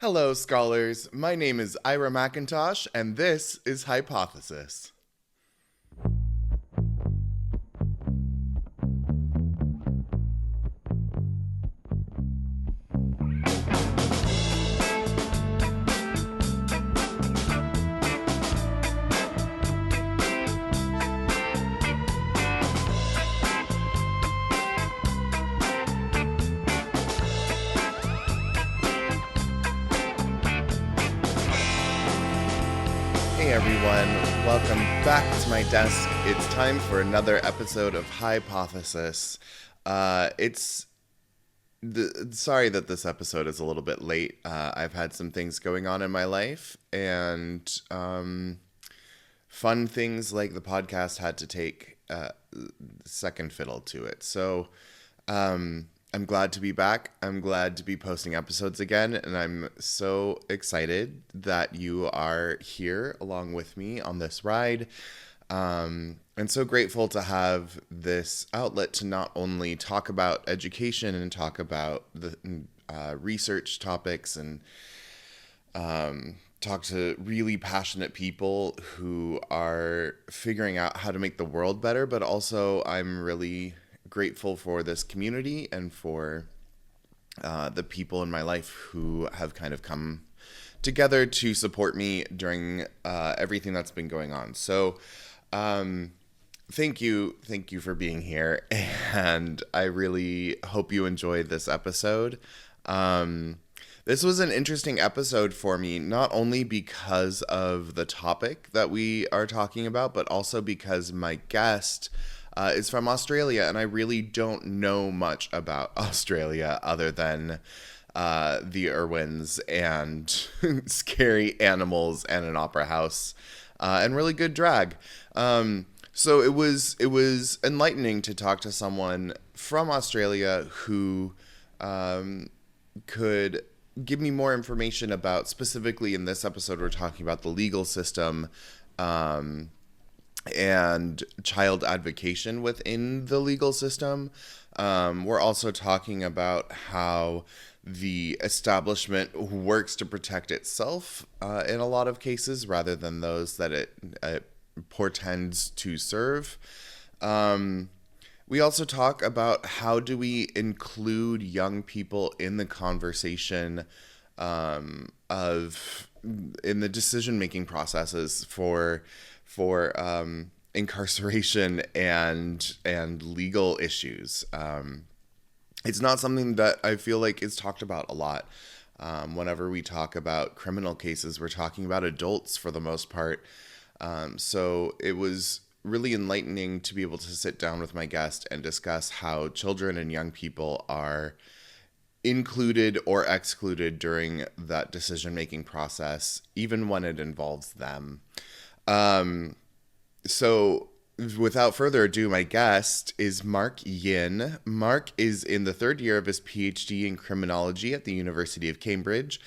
Hello, scholars. My name is Ira McIntosh, and this is Hypothesis. Hey, everyone. Welcome back to my desk. It's time for another episode of Hypothesis. It's sorry that this episode is a little bit late. I've had some things going on in my life, and fun things like the podcast had to take second fiddle to it. So I'm glad to be back. I'm glad to be posting episodes again, and I'm so excited that you are here along with me on this ride. And so grateful to have this outlet to not only talk about education and talk about the research topics and talk to really passionate people who are figuring out how to make the world better, but also I'm really grateful for this community and for the people in my life who have kind of come together to support me during everything that's been going on. So thank you for being here, and I really hope you enjoyed this episode. This was an interesting episode for me, not only because of the topic that we are talking about, but also because my guest is from Australia, and I really don't know much about Australia other than the Irwins and scary animals and an opera house and really good drag. So it was enlightening to talk to someone from Australia who could give me more information about, specifically in this episode we're talking about the legal system and child advocacy within the legal system. We're also talking about how the establishment works to protect itself in a lot of cases rather than those that it portends to serve. We also talk about how do we include young people in the conversation of in the decision making processes for incarceration and legal issues. It's not something that I feel like is talked about a lot. Whenever we talk about criminal cases, we're talking about adults for the most part. So it was really enlightening to be able to sit down with my guest and discuss how children and young people are included or excluded during that decision-making process, even when it involves them. So without further ado, my guest is Mark Yin. Mark is in the third year of his PhD in criminology at the University of Cambridge,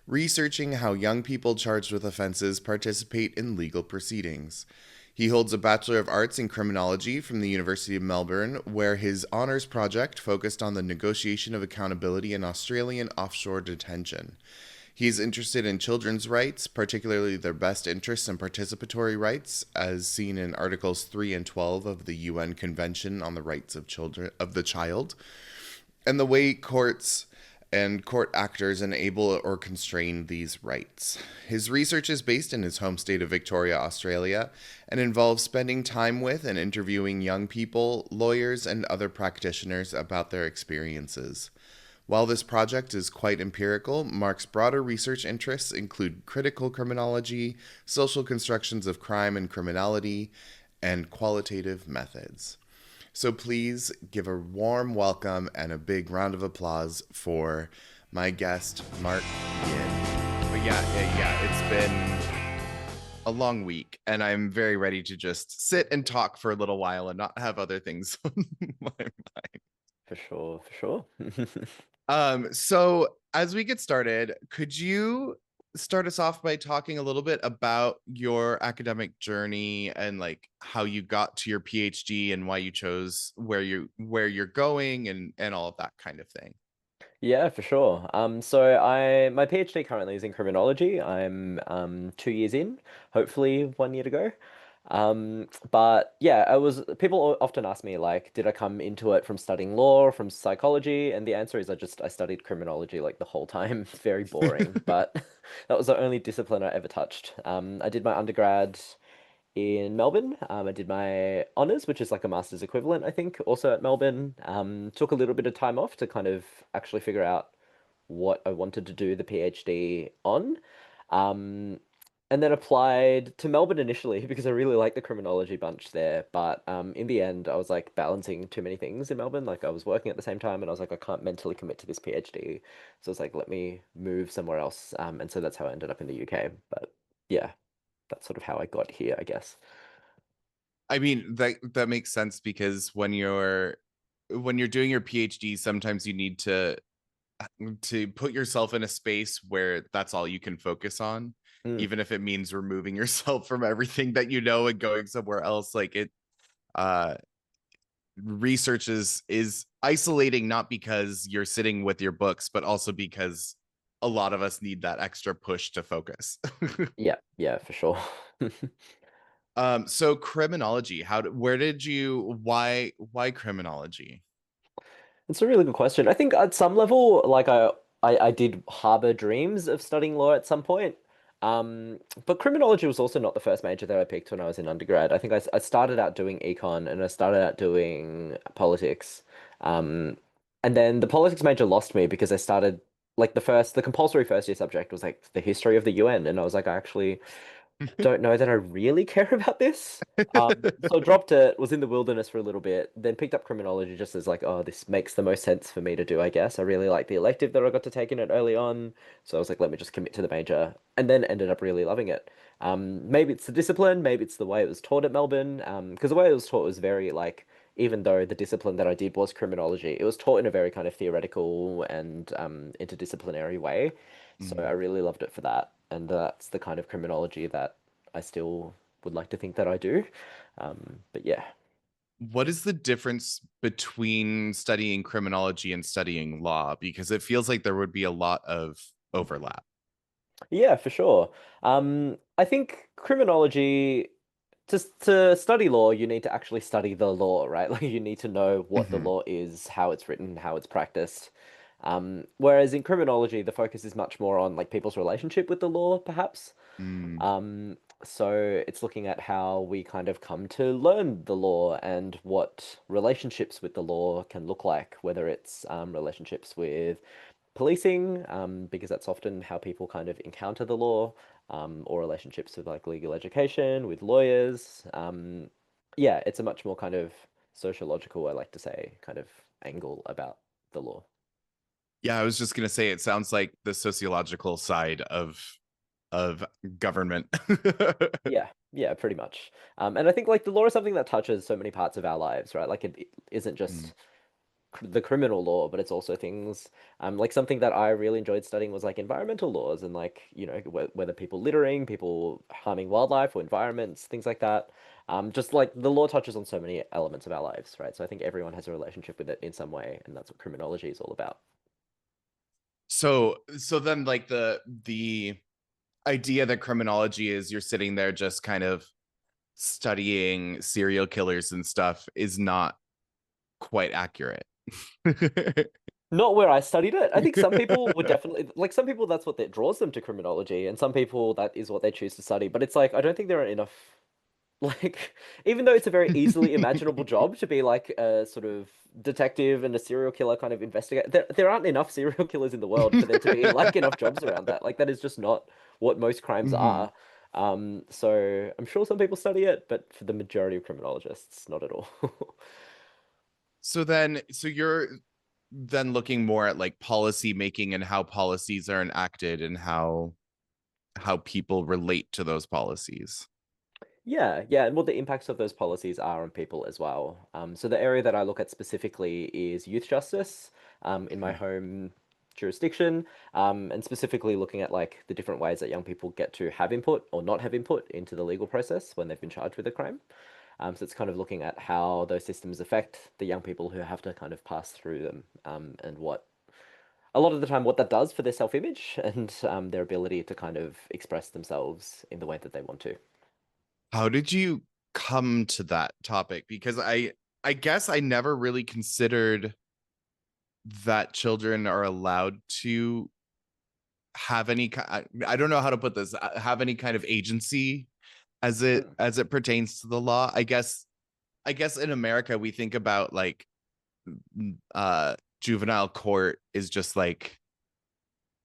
researching how young people charged with offenses participate in legal proceedings. He holds a Bachelor of Arts in Criminology from the University of Melbourne, where his honours project focused on the negotiation of accountability in Australian offshore detention. He is interested in children's rights, particularly their best interests and participatory rights, as seen in Articles 3 and 12 of the UN Convention on the Rights of the Child, and the way courts and court actors enable or constrain these rights. His research is based in his home state of Victoria, Australia, and involves spending time with and interviewing young people, lawyers, and other practitioners about their experiences. While this project is quite empirical, Mark's broader research interests include critical criminology, social constructions of crime and criminality, and qualitative methods. So please give a warm welcome and a big round of applause for my guest, Mark Yin. But yeah, it's been a long week, and I'm very ready to just sit and talk for a little while and not have other things on my mind. For sure, for sure. So as we get started, could you start us off by talking a little bit about your academic journey and like how you got to your PhD and why you chose where you're going and all of that kind of thing? Yeah, for sure. So my PhD currently is in criminology. I'm 2 years in, hopefully 1 year to go. But yeah, I was people often ask me like, did I come into it from studying law or from psychology? And the answer is I studied criminology like the whole time. It's very boring, but that was the only discipline I ever touched. I did my undergrad in Melbourne. I did my honors, which is like a master's equivalent, I think, also at Melbourne. Took a little bit of time off to kind of actually figure out what I wanted to do the PhD on. Um, and then applied to Melbourne initially because I really liked the criminology bunch there. But in the end, I was like balancing too many things in Melbourne. Like I was working at the same time and I was like, I can't mentally commit to this PhD. So I was like, let me move somewhere else. And so that's how I ended up in the UK. But yeah, that's sort of how I got here, I guess. I mean, that makes sense because when you're doing your PhD, sometimes you need to put yourself in a space where that's all you can focus on, Mm, even if it means removing yourself from everything that you know and going somewhere else. Like it uh research is isolating, not because you're sitting with your books, but also because a lot of us need that extra push to focus. yeah, yeah, for sure. So criminology, where did you why criminology? It's a really good question. I think at some level, like I did harbor dreams of studying law at some point. But criminology was also not the first major that I picked when I was in undergrad. I think I started out doing econ and I started out doing politics. Um, and then the politics major lost me because I started like the compulsory first year subject was like the history of the UN. And I was like, I actually don't know that I really care about this. So I dropped it, was in the wilderness for a little bit, then picked up criminology just as like, oh, this makes the most sense for me to do, I guess. I really like the elective that I got to take in it early on. So I was like, let me just commit to the major, and then ended up really loving it. Maybe it's the discipline, maybe it's the way it was taught at Melbourne. Because the way it was taught was very like, even though the discipline that I did was criminology, it was taught in a very kind of theoretical and interdisciplinary way. So I Mhm. really loved it for that. And that's the kind of criminology that I still would like to think that I do. But yeah. What is the difference between studying criminology and studying law? Because it feels like there would be a lot of overlap. Yeah, for sure. I think criminology, to study law, you need to actually study the law, right? Like you need to know what the Hmm. law is, how it's written, how it's practiced. Whereas in criminology, the focus is much more on like people's relationship with the law, perhaps. Mm. Um, so it's looking at how we kind of come to learn the law and what relationships with the law can look like, whether it's relationships with policing, because that's often how people kind of encounter the law, or relationships with like legal education, with lawyers. Yeah, it's a much more kind of sociological, I like to say, kind of angle about the law. Yeah, I was just gonna say it sounds like the sociological side of government. Yeah, yeah, pretty much. And I think like the law is something that touches so many parts of our lives, right? Like it isn't Mm. just the criminal law, but it's also things like something that I really enjoyed studying was like environmental laws and like, whether people littering, people harming wildlife or environments, things like that. Just like the law touches on so many elements of our lives, right? So I think everyone has a relationship with it in some way, and that's what criminology is all about. So then like the idea that criminology is you're sitting there just kind of studying serial killers and stuff is not quite accurate. Not where I studied it. I think some people would definitely like some people that's what that draws them to criminology, and some people that is what they choose to study. But it's like I don't think there are enough like even though it's a very easily imaginable job to be like a sort of detective and a serial killer kind of investigator, there aren't enough serial killers in the world for there to be like enough jobs around that. Like that is just not what most crimes Mhm. are. So I'm sure some people study it, but for the majority of criminologists, not at all. So you're then looking more at like policy making and how policies are enacted and how people relate to those policies. Yeah, yeah, and what the impacts of those policies are on people as well. So the area that I look at specifically is youth justice, in my Mhm. home jurisdiction, and specifically looking at like the different ways that young people get to have input or not have input into the legal process when they've been charged with a crime. So it's kind of looking at how those systems affect the young people who have to kind of pass through them, and what a lot of the time what that does for their self-image and their ability to kind of express themselves in the way that they want to. How did you come to that topic? Because I guess I never really considered that children are allowed to have I don't know how to put this, have any kind of agency Mm, as it pertains to the law. I guess in America we think about like juvenile court is just like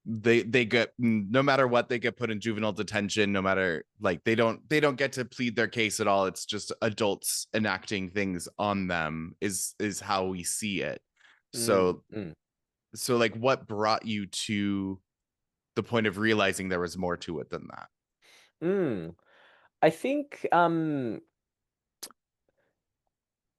they get, no matter what, they get put in juvenile detention, no matter, like they don't get to plead their case at all. It's just adults enacting things on them is how we see it. mm, So mm, like what brought you to the point of realizing there was more to it than that? mm. I think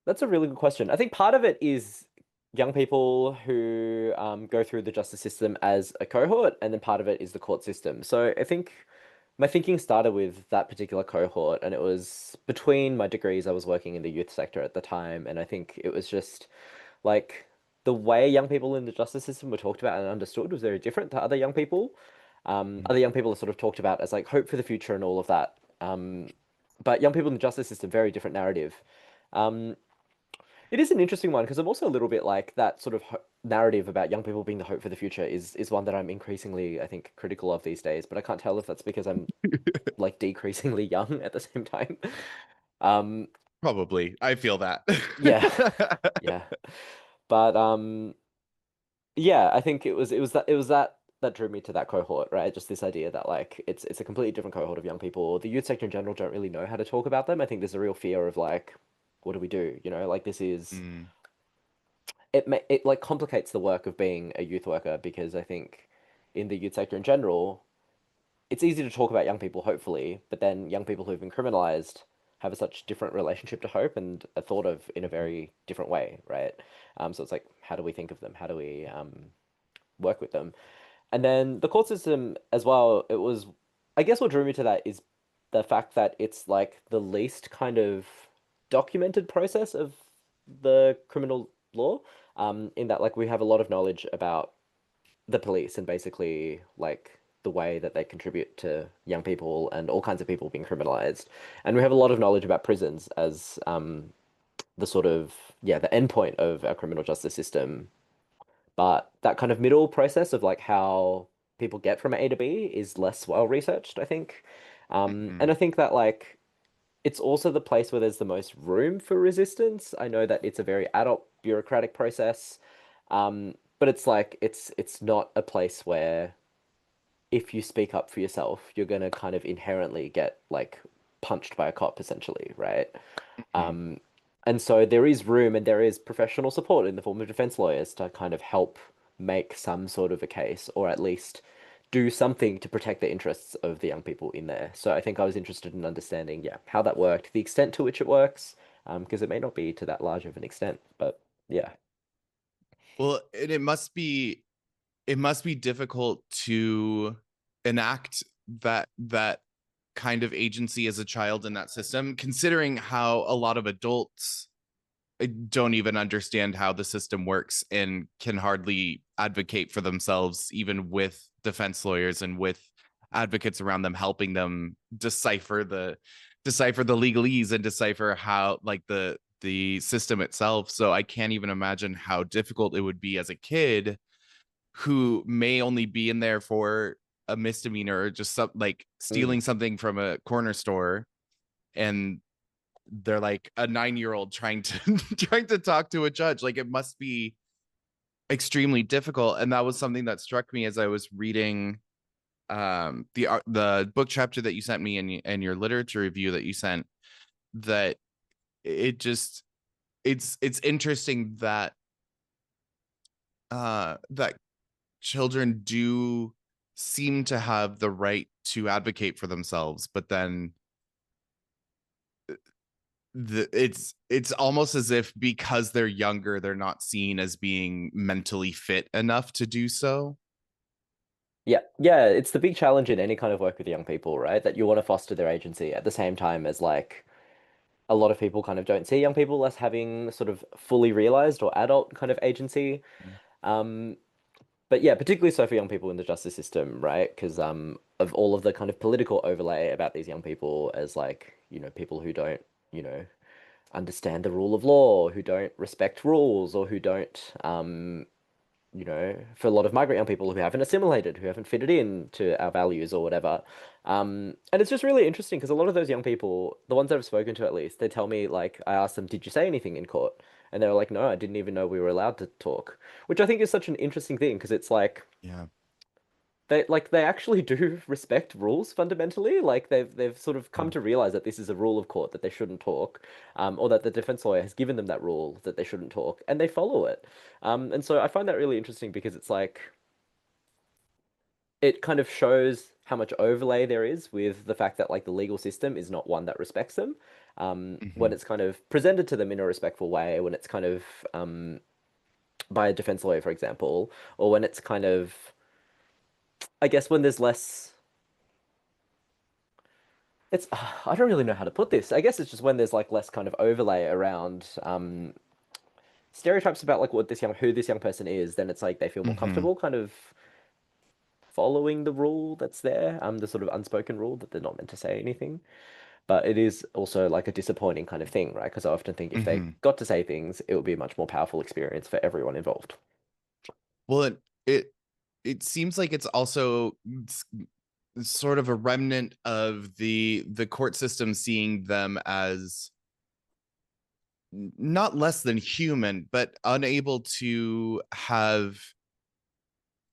that's a really good question. I think part of it is young people who go through the justice system as a cohort, and then part of it is the court system. So I think my thinking started with that particular cohort, and it was between my degrees. I was working in the youth sector at the time, and I think it was just like the way young people in the justice system were talked about and understood was very different to other young people. Other young people are sort of talked about as like hope for the future and all of that. But young people in the justice system, very different narrative. Um, it is an interesting one because I'm also a little bit like that sort of narrative about young people being the hope for the future is one that I'm increasingly, I think, critical of these days. But I can't tell if that's because I'm like decreasingly young at the same time. Um, Probably. I feel that. yeah, yeah. But yeah, I think it was that that drew me to that cohort, right? Just this idea that like it's a completely different cohort of young people. The youth sector in general don't really know how to talk about them. I think there's a real fear of like, what do we do? You know, like this is Mm, it like complicates the work of being a youth worker because I think in the youth sector in general, it's easy to talk about young people, hopefully, but then young people who've been criminalized have a such different relationship to hope and are thought of in a very different way, right? So it's like, how do we think of them? How do we work with them? And then the court system as well, it was, I guess what drew me to that is the fact that it's like the least kind of documented process of the criminal law, in that like we have a lot of knowledge about the police and basically like the way that they contribute to young people and all kinds of people being criminalized. And we have a lot of knowledge about prisons as the sort of, yeah, the endpoint of our criminal justice system, but that kind of middle process of like how people get from A to B is less well researched, I think. And mm, I think that like it's also the place where there's the most room for resistance. I know that it's a very adult bureaucratic process, but it's like it's not a place where if you speak up for yourself, you're gonna kind of inherently get like punched by a cop essentially, right? mm. And so there is room and there is professional support in the form of defense lawyers to kind of help make some sort of a case or at least do something to protect the interests of the young people in there. So I think I was interested in understanding, yeah, how that worked, the extent to which it works, because it may not be to that large of an extent, but yeah. Well, and it must be difficult to enact that kind of agency as a child in that system, considering how a lot of adults don't even understand how the system works and can hardly advocate for themselves, even with defense lawyers and with advocates around them helping them decipher the legalese and decipher how, like, the system itself. So I can't even imagine how difficult it would be as a kid who may only be in there for a misdemeanor or just some, like, Mm. stealing something from a corner store, and they're like a 9-year-old trying to trying to talk to a judge. Like, it must be extremely difficult. And that was something that struck me as I was reading the book chapter that you sent me and your literature review that you sent, that it just it's interesting that that children do seem to have the right to advocate for themselves, but then it's almost as if because they're younger, they're not seen as being mentally fit enough to do so. Yeah, yeah, it's the big challenge in any kind of work with young people, right? That you want to foster their agency at the same time as like a lot of people kind of don't see young people as having sort of fully realized or adult kind of agency. Um, but yeah, particularly so for young people in the justice system, right? Because of all of the kind of political overlay about these young people as like, people who don't, you know, understand the rule of law, who don't respect rules, or who don't, for a lot of migrant young people who haven't assimilated, who haven't fitted in to our values or whatever. And it's just really interesting because a lot of those young people, the ones that I've spoken to at least, they tell me, like, I asked them, did you say anything in court? And they were like, no, I didn't even know we were allowed to talk, which I think is such an interesting thing because it's like, Yeah. they actually do respect rules fundamentally. Like they've sort of come Mm. to realize that this is a rule of court that they shouldn't talk, or that the defense lawyer has given them that rule that they shouldn't talk, and they follow it. And so I find that really interesting because it's like it kind of shows how much overlay there is with the fact that like the legal system is not one that respects them. When Mhm. it's kind of presented to them in a respectful way, when it's kind of by a defense lawyer, for example, or when it's kind of, I guess, when there's less. It's I don't really know how to put this. I guess it's just when there's like less kind of overlay around stereotypes about like who this young person is, then it's like they feel more Mhm. comfortable kind of following the rule that's there, the sort of unspoken rule that they're not meant to say anything. But it is also like a disappointing kind of thing, right? Because I often think if they Mhm. got to say things, it would be a much more powerful experience for everyone involved. Well, it it seems like it's also sort of a remnant of the court system seeing them as not less than human, but unable to have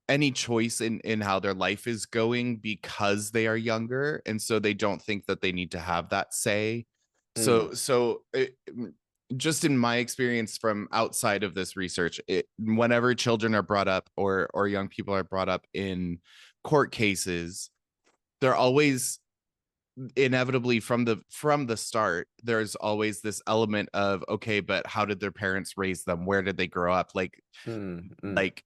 any choice in how their life is going because they are younger, and so they don't think that they need to have that say. Mm, Just in my experience from outside of this research, whenever children are brought up or young people are brought up in court cases, they're always inevitably from the start, there's always this element of, okay, but how did their parents raise them, where did they grow up, mm, mm, like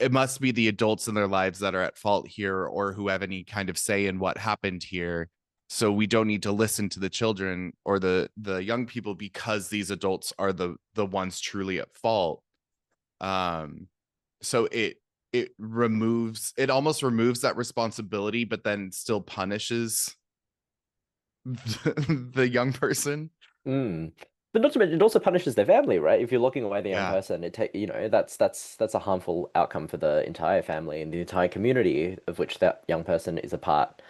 it must be the adults in their lives that are at fault here or who have any kind of say in what happened here, so we don't need to listen to the children or the young people because these adults are the ones truly at fault. um so it almost removes that responsibility but then still punishes the young person. mm. But not to mention, it also punishes their family, right? If you're locking away the young Yeah. person, that's a harmful outcome for the entire family and the entire community of which that young person is a part.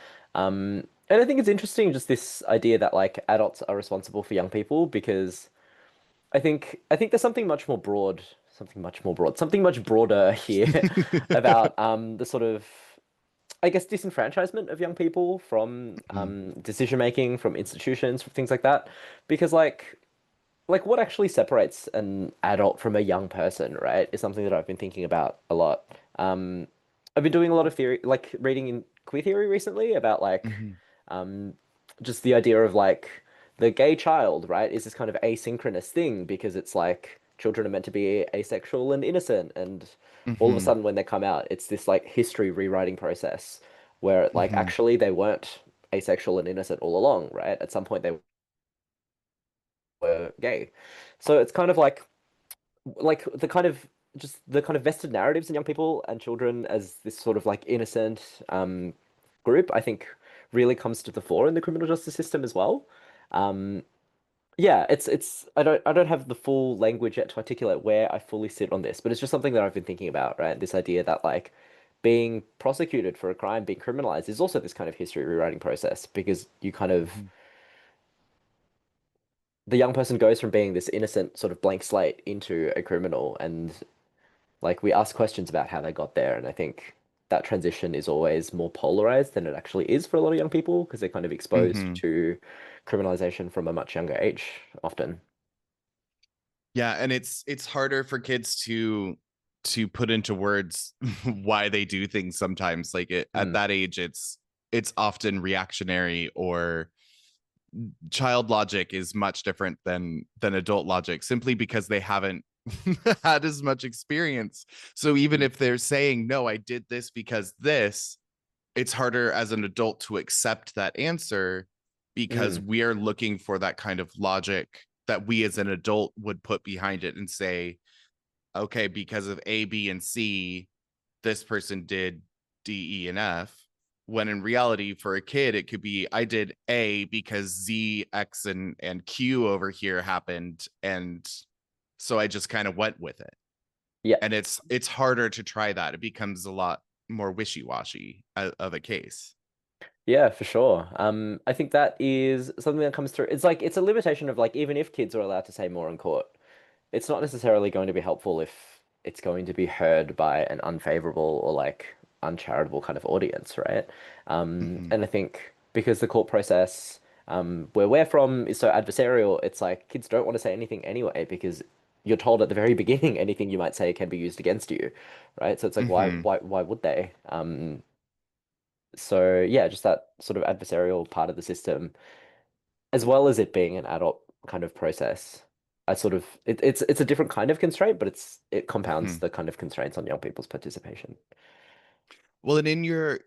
And I think it's interesting just this idea that like adults are responsible for young people because I think there's something much broader here about the sort of I guess disenfranchisement of young people from Mhm. decision making, from institutions, from things like that. Because like what actually separates an adult from a young person, right, is something that I've been thinking about a lot. I've been doing a lot of theory, like reading in queer theory recently about like Mhm. um, just the idea of like the gay child, right, is this kind of asynchronous thing because it's like children are meant to be asexual and innocent, and all of a Mhm. sudden when they come out, it's this like history rewriting process where like Mhm. actually they weren't asexual and innocent all along, right? At some point they were gay. So it's kind of like the kind of vested narratives in young people and children as this sort of like innocent group, I think really comes to the fore in the criminal justice system as well. Um, yeah, it's I don't have the full language yet to articulate where I fully sit on this, but it's just something that I've been thinking about, right? This idea that like being prosecuted for a crime, being criminalized, is also this kind of history rewriting process because you kind of Mhm. the young person goes from being this innocent sort of blank slate into a criminal, and like we ask questions about how they got there, and I think that transition is always more polarized than it actually is for a lot of young people because they're kind of exposed Mhm. to criminalization from a much younger age often. Yeah, and it's harder for kids to put into words why they do things sometimes. At Mm, that age, it's often reactionary, or child logic is much different than adult logic simply because they haven't had as much experience. So even mm, if they're saying, no, I did this because this, it's harder as an adult to accept that answer because mm, we are looking for that kind of logic that we as an adult would put behind it and say, okay, because of A, B, and C, this person did D, E, and F. When in reality, for a kid, it could be I did A because Z, X, and Q over here happened, and so I just kind of went with it. Yeah. And it's harder to try that. It becomes a lot more wishy-washy of a case. Yeah, for sure. I think that is something that comes through. It's like it's a limitation of like even if kids are allowed to say more in court, it's not necessarily going to be helpful if it's going to be heard by an unfavorable or like uncharitable kind of audience, right? Mm-hmm. And I think because the court process where we're from is so adversarial, it's like kids don't want to say anything anyway because you're told at the very beginning anything you might say can be used against you, right? So it's like Mm-hmm. why would they? So yeah, just that sort of adversarial part of the system, as well as it being an adult kind of process. I sort of it's a different kind of constraint, but it compounds Mm-hmm. the kind of constraints on young people's participation. Well, and in your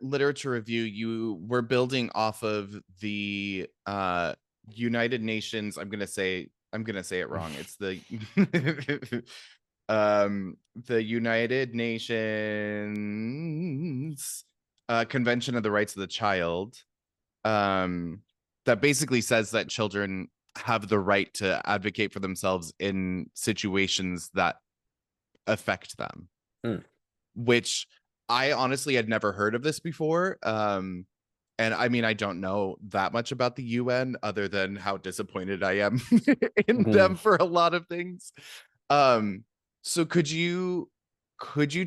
literature review, you were building off of the United Nations. I'm gonna say it wrong. It's the the United Nations Convention of the Rights of the Child, um, that basically says that children have the right to advocate for themselves in situations that affect them, Mm. which I honestly had never heard of this before. And I mean, I don't know that much about the UN other than how disappointed I am in Mhm. them for a lot of things. Um, so could you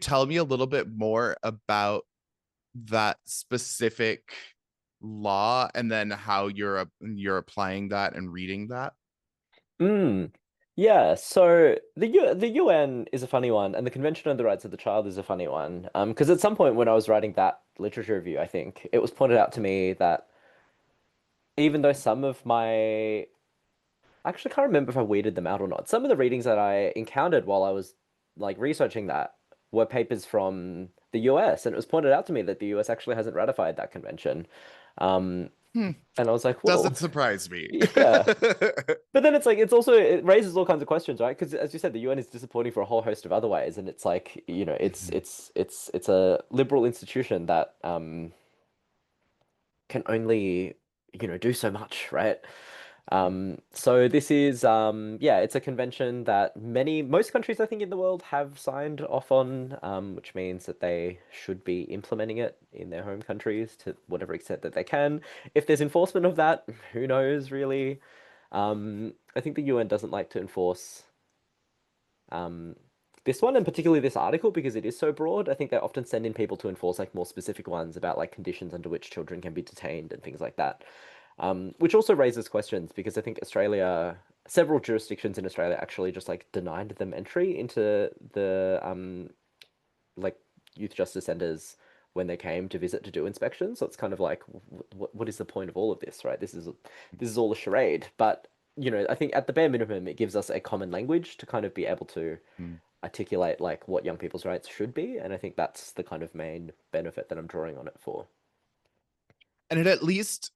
tell me a little bit more about that specific law and then how you're applying that and reading that? Mm. Yeah, so the UN is a funny one, and the Convention on the Rights of the Child is a funny one. Because at some point when I was writing that literature review, I think it was pointed out to me that even though some of my I actually can't remember if I weeded them out or not. Some of the readings that I encountered while I was like researching that were papers from the US, and it was pointed out to me that the US actually hasn't ratified that convention. Um, Hmm, and I was like, well, doesn't surprise me. yeah. But then it's like it's also it raises all kinds of questions, right? Because as you said, the UN is disappointing for a whole host of other ways, and it's like, you know, Mhm. it's a liberal institution that can only, you know, do so much, right? So this is yeah, it's a convention that most countries I think in the world have signed off on, which means that they should be implementing it in their home countries to whatever extent that they can. If there's enforcement of that, who knows really? I think the UN doesn't like to enforce um, this one and particularly this article because it is so broad. I think they often send in people to enforce like more specific ones about like conditions under which children can be detained and things like that. Which also raises questions because I think several jurisdictions in Australia actually just like denied them entry into the like youth justice centers when they came to visit to do inspections. So it's kind of like, what is the point of all of this, right? This is all a charade. But you know, I think at the bare minimum, it gives us a common language to kind of be able to Mm. articulate like what young people's rights should be, and I think that's the kind of main benefit that I'm drawing on it for. And it at least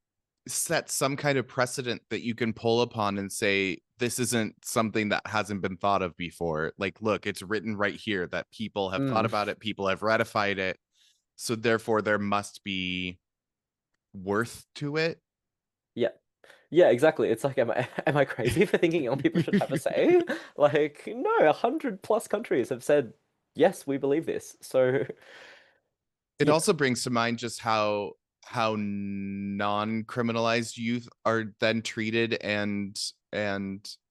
sets some kind of precedent that you can pull upon and say, this isn't something that hasn't been thought of before. Like, look, it's written right here that people have thought Mm, about it, people have ratified it. So therefore, there must be worth to it. yeah. Yeah, exactly. It's like, am I crazy for thinking young people should have a say? Like, no, 100 plus countries have said, yes, we believe this. So, It you know, also brings to mind just how non-criminalized youth are then treated and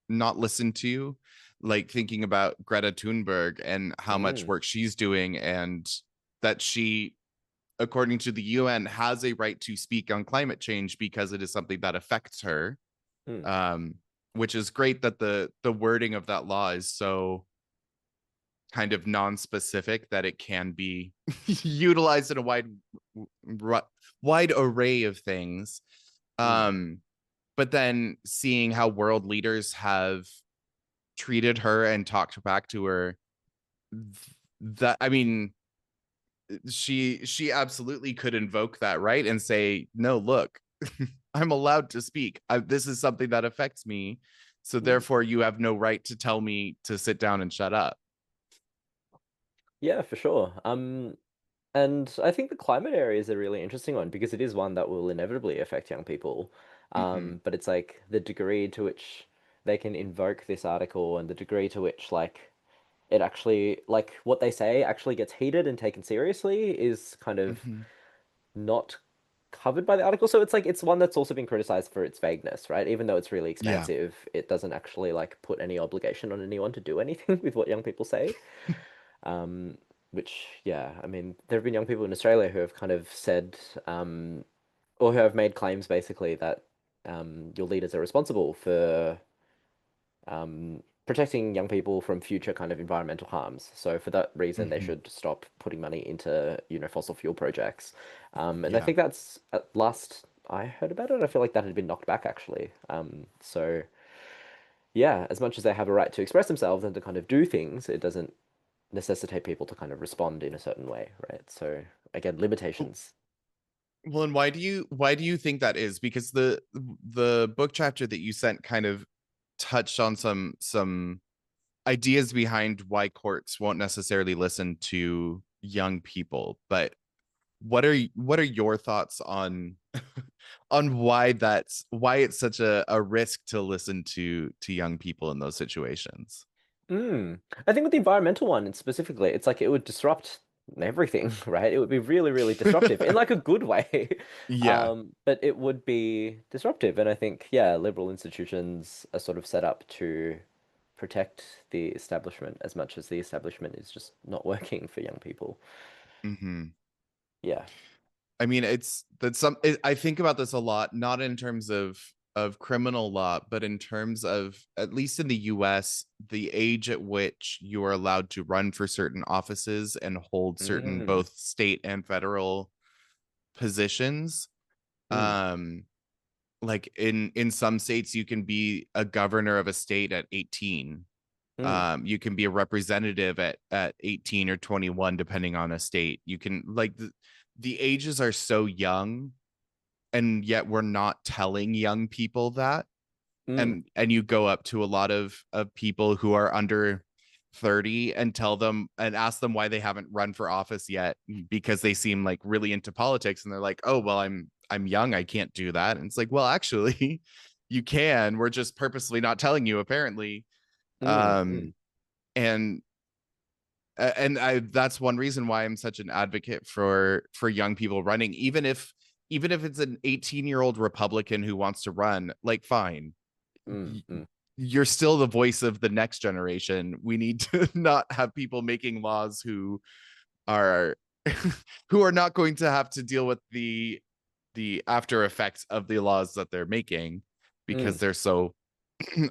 not listened to, like thinking about Greta Thunberg and how much mm, work she's doing, and that she, according to the UN, has a right to speak on climate change because it is something that affects her. mm, um which is great that the wording of that law is so kind of non-specific that it can be utilized in a wide array of things. mm, um but then seeing how world leaders have treated her and talked back to her, that I mean, she absolutely could invoke that right and say, no, look, I'm allowed to speak. This is something that affects me, so mm. therefore you have no right to tell me to sit down and shut up. Yeah, for sure. And I think the climate area is a really interesting one because it is one that will inevitably affect young people. Hmm. But it's like the degree to which they can invoke this article and the degree to which like it actually like what they say actually gets heeded and taken seriously is kind of Hmm. not covered by the article. So it's like it's one that's also been criticized for its vagueness, right? Even though it's really Yeah. expansive, it doesn't actually like put any obligation on anyone to do anything with what young people say. Um, which, yeah, I mean, there have been young people in Australia who have kind of said, or who have made claims basically that your leaders are responsible for protecting young people from future kind of environmental harms. So for that reason, they Hmm. should stop putting money into, fossil fuel projects. And I Yeah. think that's at last I heard about it, I feel like that had been knocked back actually. So yeah, as much as they have a right to express themselves and to kind of do things, it doesn't necessitate people to kind of respond in a certain way, right? So again, limitations. Well, and why do you think that is? Because the book chapter that you sent kind of touched on some ideas behind why courts won't necessarily listen to young people. But what are your thoughts on on why it's such a risk to listen to young people in those situations? I think with the environmental one specifically, it's like it would disrupt everything, right? It would be really, really disruptive in like a good way. Yeah. But it would be disruptive. And I think, yeah, liberal institutions are sort of set up to protect the establishment as much as the establishment is just not working for young people. Hmm. Yeah. I mean, I think about this a lot, not in terms of criminal law, but in terms of, at least in the US, the age at which you are allowed to run for certain offices and hold certain Mm, both state and federal positions. mm, Um, like in some states, you can be a governor of a state at 18. mm, You can be a representative at 18 or 21, depending on a state. You can like the ages are so young, and yet we're not telling young people that. mm, And you go up to a lot of people who are under 30 and tell them and ask them why they haven't run for office yet, because they seem like really into politics, and they're like, oh well, I'm young, I can't do that. And it's like, well, actually you can, we're just purposely not telling you, apparently. mm, um mm, and and I that's one reason why I'm such an advocate for young people running, even if it's an 18-year-old Republican who wants to run, like, fine. mm, mm, You're still the voice of the next generation. We need to not have people making laws are who are not going to have to deal with the after effects of the laws that they're making because mm. they're so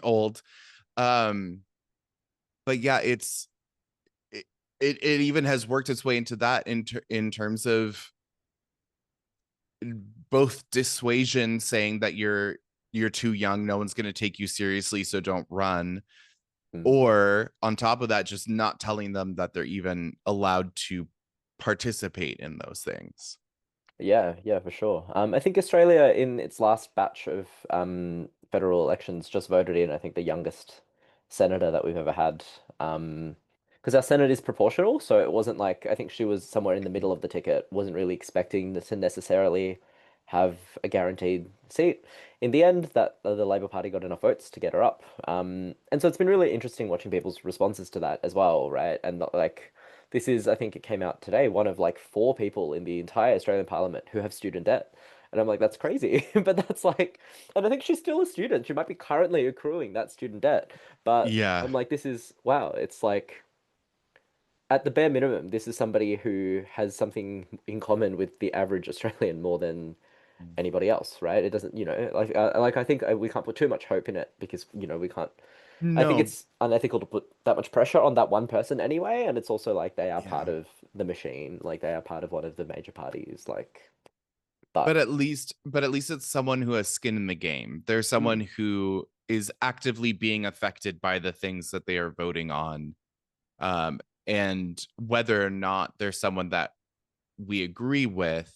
old. Um but yeah, it, it even has worked its way into that in terms of both dissuasion, saying that you're too young, no one's going to take you seriously, so don't run, Mm. or on top of that, just not telling them that they're even allowed to participate in those things. Yeah, yeah, for sure. I think Australia, in its last batch of federal elections, just voted in, I think, the youngest senator that we've ever had. Because our Senate is proportional, so it wasn't like I think she was somewhere in the middle of the ticket, wasn't really expecting to necessarily have a guaranteed seat. In the end, that the Labour Party got enough votes to get her up. And so it's been really interesting watching people's responses to that as well, right? And not like this is, I think it came out today, one of like four people in the entire Australian Parliament who have student debt. And I'm like, that's crazy. But that's like, and I think she's still a student. She might be currently accruing that student debt. But Yeah. I'm like, this is, wow, it's like, at the bare minimum, this is somebody who has something in common with the average Australian more than anybody else, right? It doesn't, like I think we can't put too much hope in it because, we can't. I think No. it's unethical to put that much pressure on that one person anyway, and it's also like they are part Yeah. of the machine, like they are part of one of the major parties, like. But But at least it's someone who has skin in the game. There's someone mm, who is actively being affected by the things that they are voting on. Um, and whether or not there's someone that we agree with,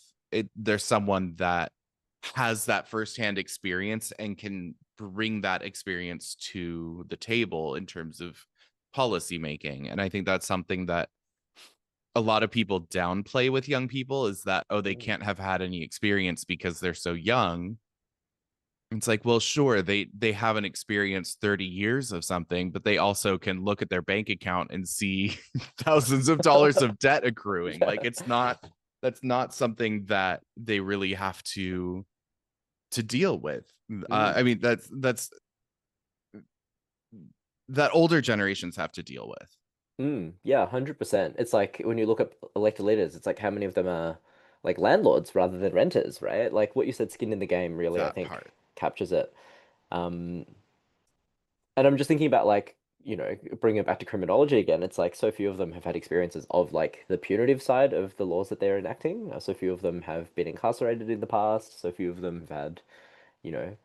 there's someone that has that firsthand experience and can bring that experience to the table in terms of policy making. And I think that's something that a lot of people downplay with young people is that, oh, they Mm. can't have had any experience because they're so young. It's like, well, sure, they haven't experienced 30 years of something, but they also can look at their bank account and see thousands of dollars of debt accruing. Like Yeah. it's not that's not something that they really have to deal with. Mm. I mean, that's that older generations have to deal with. Mm. Yeah, 100%. It's like when you look at elected leaders, it's like how many of them are like landlords rather than renters, right? Like what you said, skin in the game really, I That think, part. captures it. Um, and I'm just thinking about like, bringing it back to criminology again. It's like so few of them have had experiences of like the punitive side of the laws that they're enacting. So few of them have been incarcerated in the past. So few of them have had,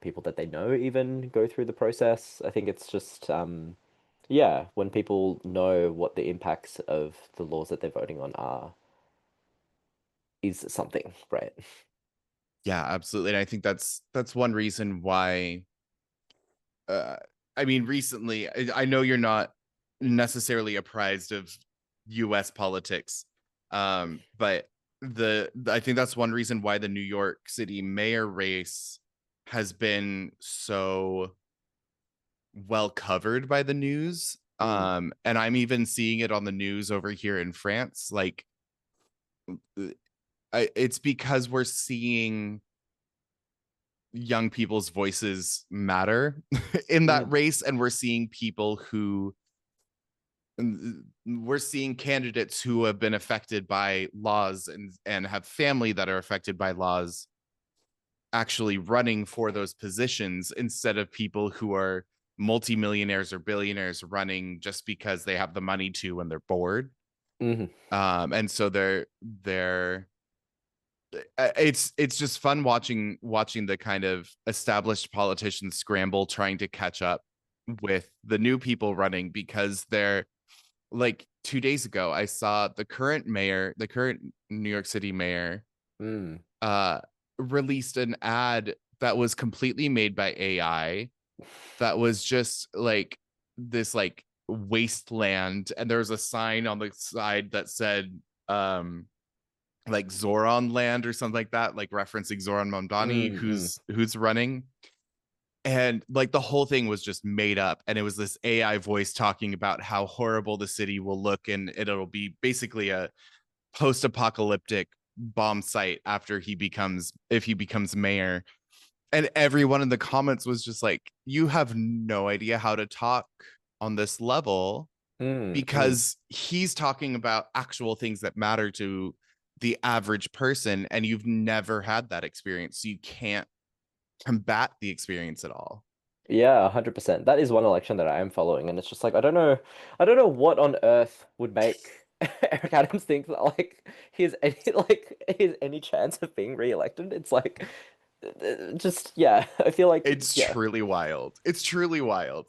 people that they know even go through the process. I think it's just, yeah, when people know what the impacts of the laws that they're voting on are, is something, right? Yeah, absolutely. And I think that's one reason why uh I mean recently I know you're not necessarily apprised of US politics. But I think that's one reason why the New York City mayor race has been so well covered by the news. Mm, And I'm even seeing it on the news over here in France. Like it's because we're seeing young people's voices matter in that mm, race, and we're seeing candidates who have been affected by laws and have family that are affected by laws actually running for those positions instead of people who are multimillionaires or billionaires running just because they have the money to when they're bored. mm, And so they're it's just fun watching the kind of established politicians scramble trying to catch up with the new people running, because they're like 2 days ago I saw the current New York City mayor mm, uh released an ad that was completely made by AI, that was just like this like wasteland, and there was a sign on the side that said like Zoran land or something like that, like referencing Zoran Mamdani, mm, mm, who's running. And like the whole thing was just made up, and it was this AI voice talking about how horrible the city will look, and it'll be basically a post-apocalyptic bomb site after if he becomes mayor. And everyone in the comments was just like, you have no idea how to talk on this level, mm, mm. because he's talking about actual things that matter to the average person, and you've never had that experience, so you can't combat the experience at all. Yeah, 100%. That is one election that I am following, and it's just like I don't know what on earth would make Eric Adams think that like he has any chance of being re-elected. It's like just yeah, I feel like It's yeah. truly wild. It's truly wild.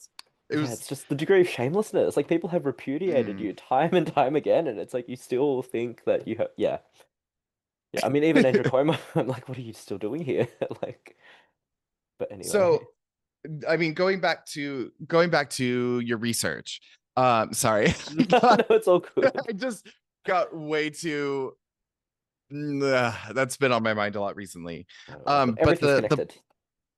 It Yeah, was it's just the degree of shamelessness. Like people have repudiated mm. you time and time again, and it's like you still think that you have. Yeah, yeah. I mean, even Andrew Cuomo, I'm like, what are you still doing here? Like, but So anyway, I mean, going back to your research. Sorry. no, no, it's all good. I just got way too that's been on my mind a lot recently. But But everything's the connected.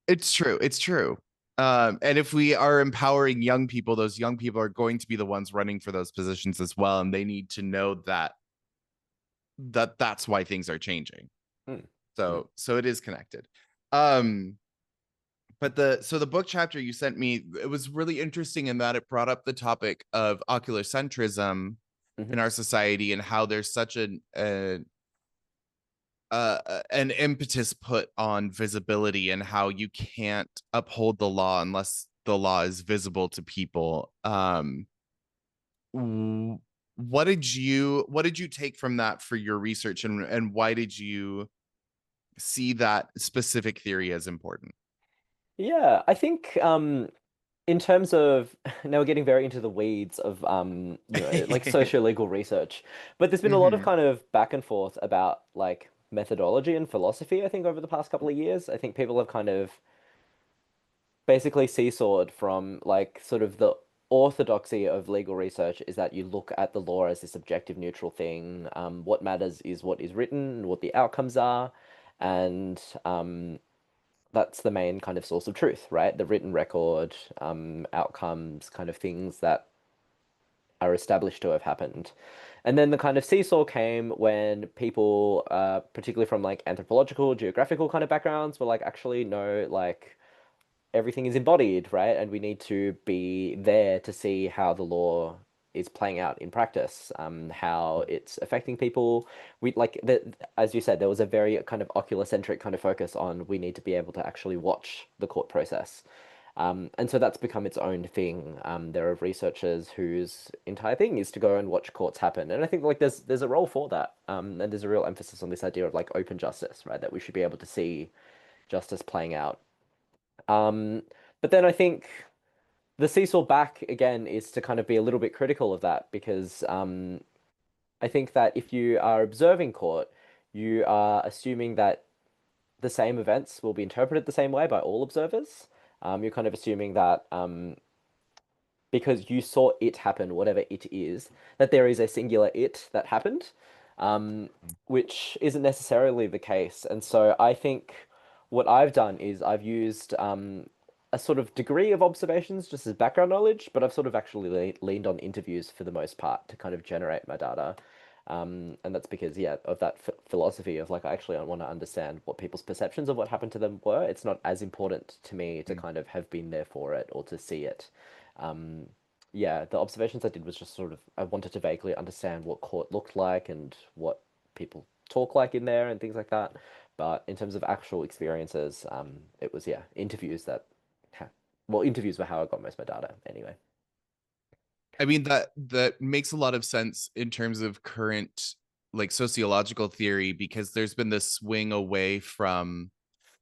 it's true. It's true. And if we are empowering young people, those young people are going to be the ones running for those positions as well, and they need to know that's why things are changing. Mm, mm, So it is connected. Um, but the book chapter you sent me, it was really interesting in that it brought up the topic of ocular centrism mhm. in our society, and how there's such an impetus put on visibility, and how you can't uphold the law unless the law is visible to people. What did you take from that for your research, and why did you see that specific theory as important? Yeah, I think in terms of now we're getting very into the weeds of like socio-legal research, but there's been a lot of Hmm. kind of back and forth about like methodology and philosophy, I think, over the past couple of years. I think people have kind of basically seesawed from like sort of the orthodoxy of legal research is that you look at the law as this objective, neutral thing. What matters is what is written, what the outcomes are, and that's the main kind of source of truth, right? The written record, outcomes, kind of things that are established to have happened. And then the kind of seesaw came when people, particularly from like anthropological, geographical kind of backgrounds, were like, actually, no, like everything is embodied, right? And we need to be there to see how the law is playing out in practice, how it's affecting people. We like that, as you said, there was a very kind of oculocentric kind of focus on we need to be able to actually watch the court process. And so that's become its own thing. There are researchers whose entire thing is to go and watch courts happen, and I think like there's a role for that. And there's a real emphasis on this idea of like open justice, right? That we should be able to see justice playing out. Um, but then I think the seesaw back again is to kind of be a little bit critical of that because I think that if you are observing court, you are assuming that the same events will be interpreted the same way by all observers. You're kind of assuming that because you saw it happen, whatever it is, that there is a singular it that happened, um, which isn't necessarily the case. And so I think what I've done is I've used a sort of degree of observations just as background knowledge, but I've sort of actually leaned on interviews for the most part to kind of generate my data. And that's because, yeah, of that philosophy of like, I actually want to understand what people's perceptions of what happened to them were. It's not as important to me to kind of have been there for it or to see it. Um, yeah, the observations I did was just sort of, I wanted to vaguely understand what court looked like and what people talk like in there and things like that. But in terms of actual experiences, it was, yeah, interviews that, well, interviews were how I got most of my data anyway. I mean that makes a lot of sense in terms of current like sociological theory because there's been this swing away from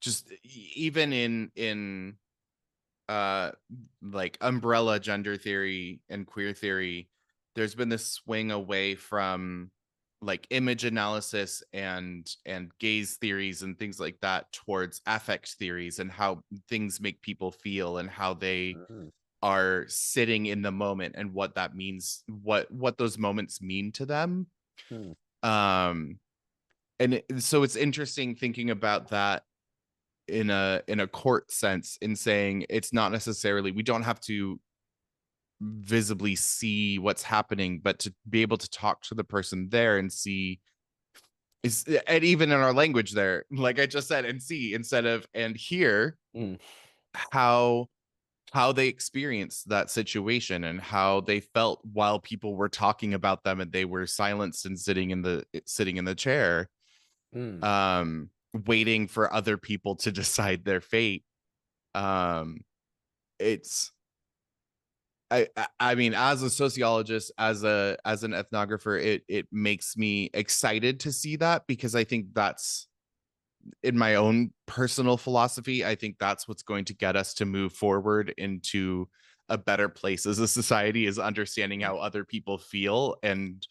just even in uh like umbrella gender theory and queer theory, there's been this swing away from like image analysis and gaze theories and things like that towards affect theories and how things make people feel and how they Mm, are sitting in the moment and what that means, what those moments mean to them. mm, um so it's interesting thinking about that in a court sense in saying it's not necessarily we don't have to visibly see what's happening but to be able to talk to the person there and see is and even in our language there like I just said and see instead of and hear mm. how they experienced that situation and how they felt while people were talking about them and they were silenced and sitting in the chair, Mm, um waiting for other people to decide their fate. um it's I mean as a sociologist as an ethnographer it makes me excited to see that because I think that's in my own personal philosophy, I think that's what's going to get us to move forward into a better place as a society is understanding mm. how other people feel and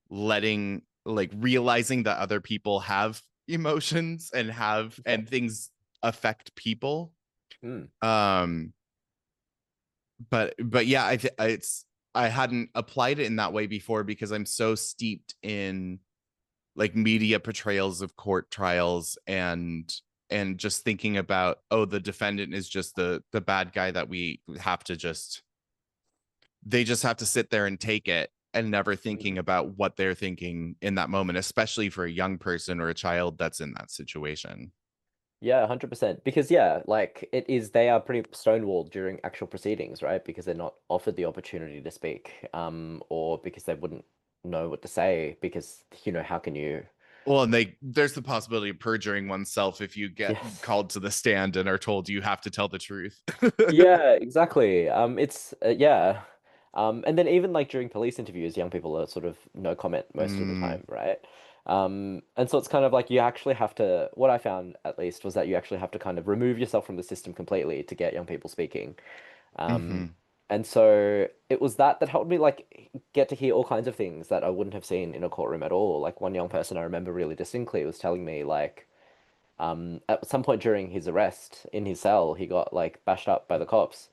letting like realizing that other people have emotions and have Yeah. and things affect people. Mm, um but yeah, it's I hadn't applied it in that way before because I'm so steeped in like media portrayals of court trials and just thinking about oh the defendant is just the bad guy that we have to just they just have to sit there and take it and never mm. thinking about what they're thinking in that moment, especially for a young person or a child that's in that situation. Yeah, 100%. Because yeah, like it is they are pretty stonewalled during actual proceedings, right? Because they're not offered the opportunity to speak, or because they wouldn't know what to say because how can you Well, and there's the possibility of perjuring oneself if you get Yes. called to the stand and are told you have to tell the truth. Yeah, exactly. It's yeah. And then even like during police interviews, young people are sort of no comment most of the mm, time, right? And so it's kind of like you actually have to, what I found at least was that you actually have to kind of remove yourself from the system completely to get young people speaking. Um, hmm and so it was that that helped me like get to hear all kinds of things that I wouldn't have seen in a courtroom at all. Like one young person I remember really distinctly was telling me like at some point during his arrest in his cell, he got like bashed up by the cops.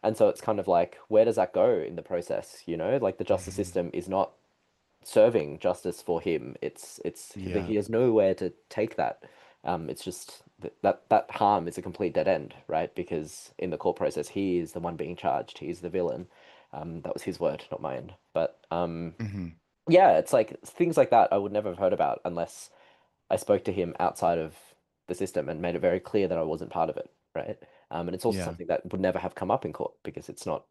And so it's kind of like, where does that go in the process? Like the justice Hmm. system is not serving justice for him. Yeah. He has nowhere to take that. It's just that harm is a complete dead end, right? Because in the court process, he is the one being charged. He's the villain. That was his word, not mine. But Hmm. yeah, it's like things like that I would never have heard about unless I spoke to him outside of the system and made it very clear that I wasn't part of it, right? And it's also Yeah. something that would never have come up in court because it's not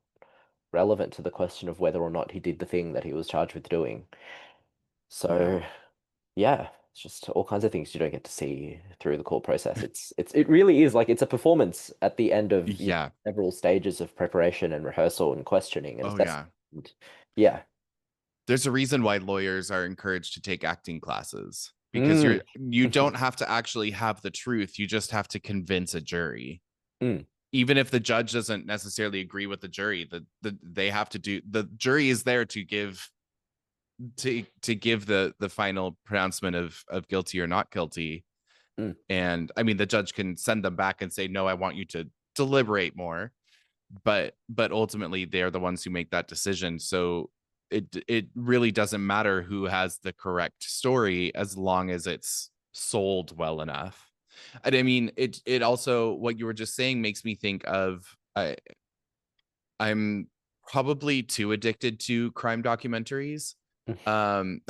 relevant to the question of whether or not he did the thing that he was charged with doing. Yeah. So yeah, it's just all kinds of things you don't get to see through the court process. It really is like it's a performance at the end of Yeah. several stages of preparation and rehearsal and questioning and Oh, assessment. yeah. Yeah. There's a reason why lawyers are encouraged to take acting classes because Mm. you don't have to actually have the truth. You just have to convince a jury. Mm. Even if the judge doesn't necessarily agree with the jury, they have to do the jury is there to give the final pronouncement of guilty or not guilty. Mm. And I mean the judge can send them back and say, no, I want you to deliberate more, but ultimately they're the ones who make that decision. So it really doesn't matter who has the correct story as long as it's sold well enough. And I mean it also, what you were just saying makes me think of, I'm probably too addicted to crime documentaries. um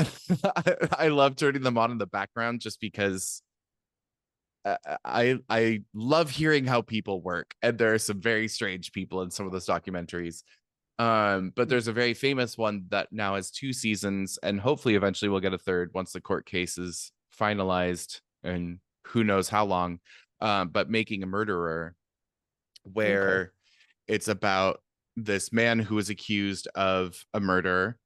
I love turning them on in the background just because I love hearing how people work, and there are some very strange people in some of those documentaries. But there's a very famous one that now has two seasons, and hopefully eventually we'll get a third once the court case is finalized, and who knows how long. But Making a Murderer, Okay. where it's about this man who was accused of a murder.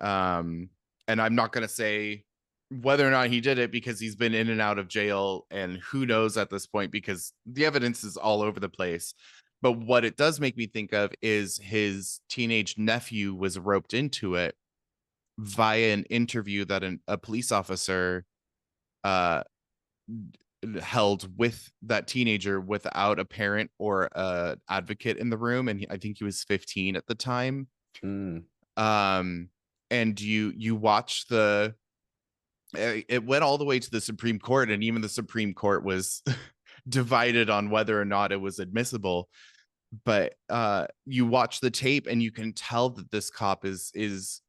um, and I'm not going to say whether or not he did it because he's been in and out of jail, and who knows at this point because the evidence is all over the place. But what it does make me think of is his teenage nephew was roped into it via an interview that a police officer uh, held with that teenager without a parent or a advocate in the room, and I think he was 15 at the time. Mm. um and you watch the it went all the way to the Supreme Court, and even the Supreme Court was divided on whether or not it was admissible. But you watch the tape and you can tell that this cop is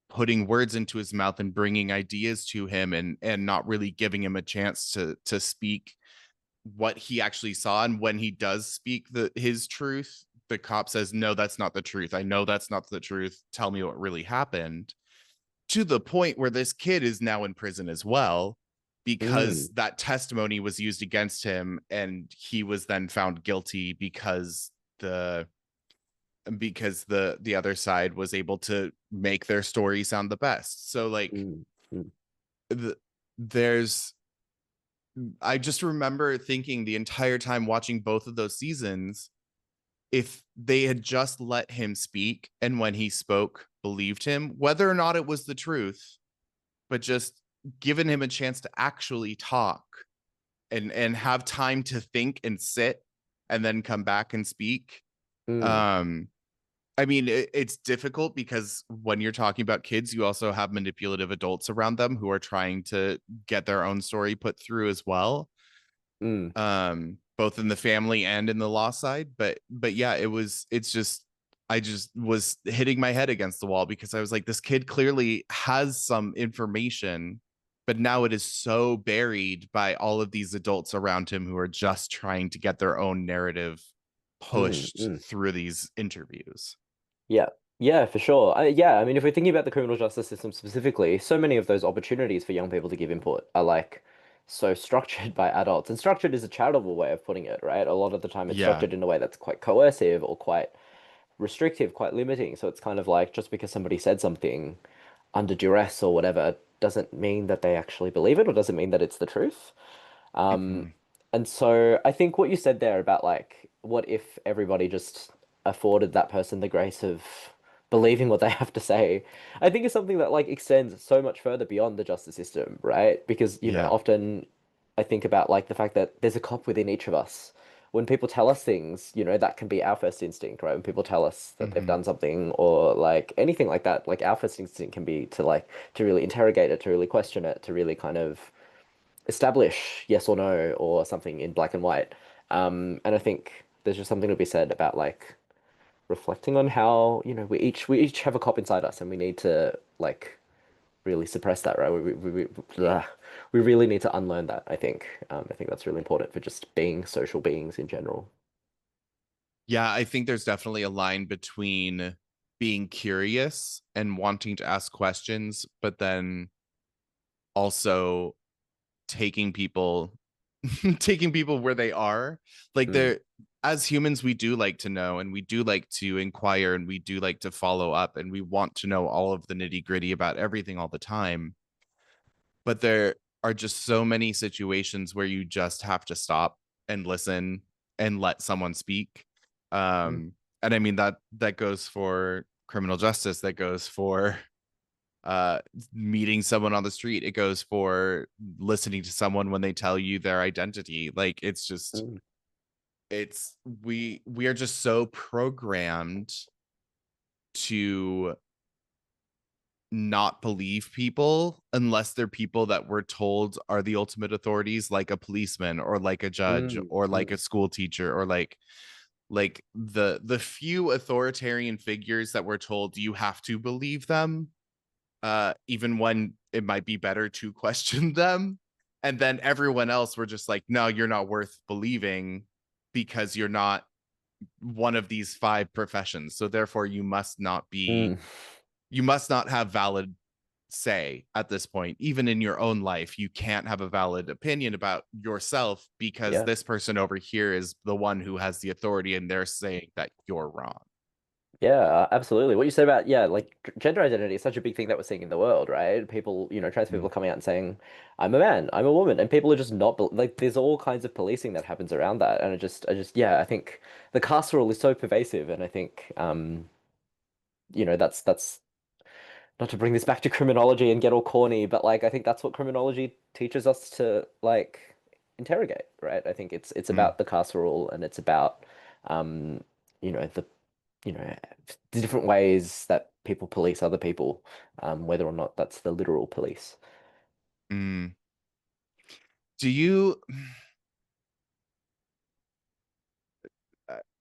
putting words into his mouth and bringing ideas to him, and not really giving him a chance to speak what he actually saw. And when he does speak his truth, the cop says, no, that's not the truth. I know that's not the truth. Tell me what really happened. To the point where this kid is now in prison as well, because Mm. that testimony was used against him, and he was then found guilty the the other side was able to make their story sound the best. So like Mm. Mm. the, there's I just remember thinking the entire time watching both of those seasons, if they had just let him speak, and when he spoke believed him whether or not it was the truth, but just given him a chance to actually talk, and have time to think and sit, and then come back and speak. Mm. um I mean, it's difficult because when you're talking about kids, you also have manipulative adults around them who are trying to get their own story put through as well, Mm. both in the family and in the law side. But yeah, it's just, I just was hitting my head against the wall because I was like, this kid clearly has some information, but now it is so buried by all of these adults around him who are just trying to get their own narrative Mm. pushed Mm. through these interviews. Yeah, yeah, for sure. Yeah, I mean, if we're thinking about the criminal justice system specifically, so many of those opportunities for young people to give input are like so structured by adults. And structured is a charitable way of putting it, right? A lot of the time it's Yeah. structured in a way that's quite coercive or quite restrictive, quite limiting. So it's kind of like just because somebody said something under duress or whatever doesn't mean that they actually believe it or doesn't mean that it's the truth. Hmm. And so I think what you said there about like, what if everybody just afforded that person the grace of believing what they have to say, I think is something that like extends so much further beyond the justice system, right? Because, Yeah. often I think about like the fact that there's a cop within each of us. when people tell us things, that can be our first instinct, right? When people tell us that they've Hmm. done something or like anything like that, like our first instinct can be to really interrogate it, to really question it, to really kind of establish yes or no or something in black and white. And I think there's just something to be said about like reflecting on how, we each have a cop inside us and we need to like really suppress that, right? We really need to unlearn that, I think. I think that's really important for just being social beings in general. Yeah, I think there's definitely a line between being curious and wanting to ask questions, but then also taking people taking people where they are. Like Mm, they're as humans, we do like to know and we do like to inquire and we do like to follow up and we want to know all of the nitty-gritty about everything all the time. But there are just so many situations where you just have to stop and listen and let someone speak. mm, And I mean that goes for criminal justice, that goes for uh meeting someone on the street, it goes for listening to someone when they tell you their identity. Like it's just mm, it's we are just so programmed to not believe people unless they're people that we're told are the ultimate authorities, like a policeman or like a judge mm, or like mm, a school teacher or like the few authoritarian figures that we're told you have to believe them, even when it might be better to question them. And then everyone else were just like, no, you're not worth believing because you're not one of these five professions. So therefore mm. you must not have valid say at this point. Even in your own life, you can't have a valid opinion about yourself because Yeah. this person over here is the one who has the authority and they're saying that you're wrong. Yeah, absolutely. What you said about, yeah, like gender identity is such a big thing that we're seeing in the world, right? People, trans people are coming out and saying, I'm a man, I'm a woman, and people are just not like, there's all kinds of policing that happens around that, and yeah, I think the caste rule is so pervasive, and I think, that's not to bring this back to criminology and get all corny, but like I think that's what criminology teaches us to like interrogate, right? I think it's Mm, about the caste rule and it's about um, the you know the different ways that people police other people, whether or not that's the literal police. mm. Do you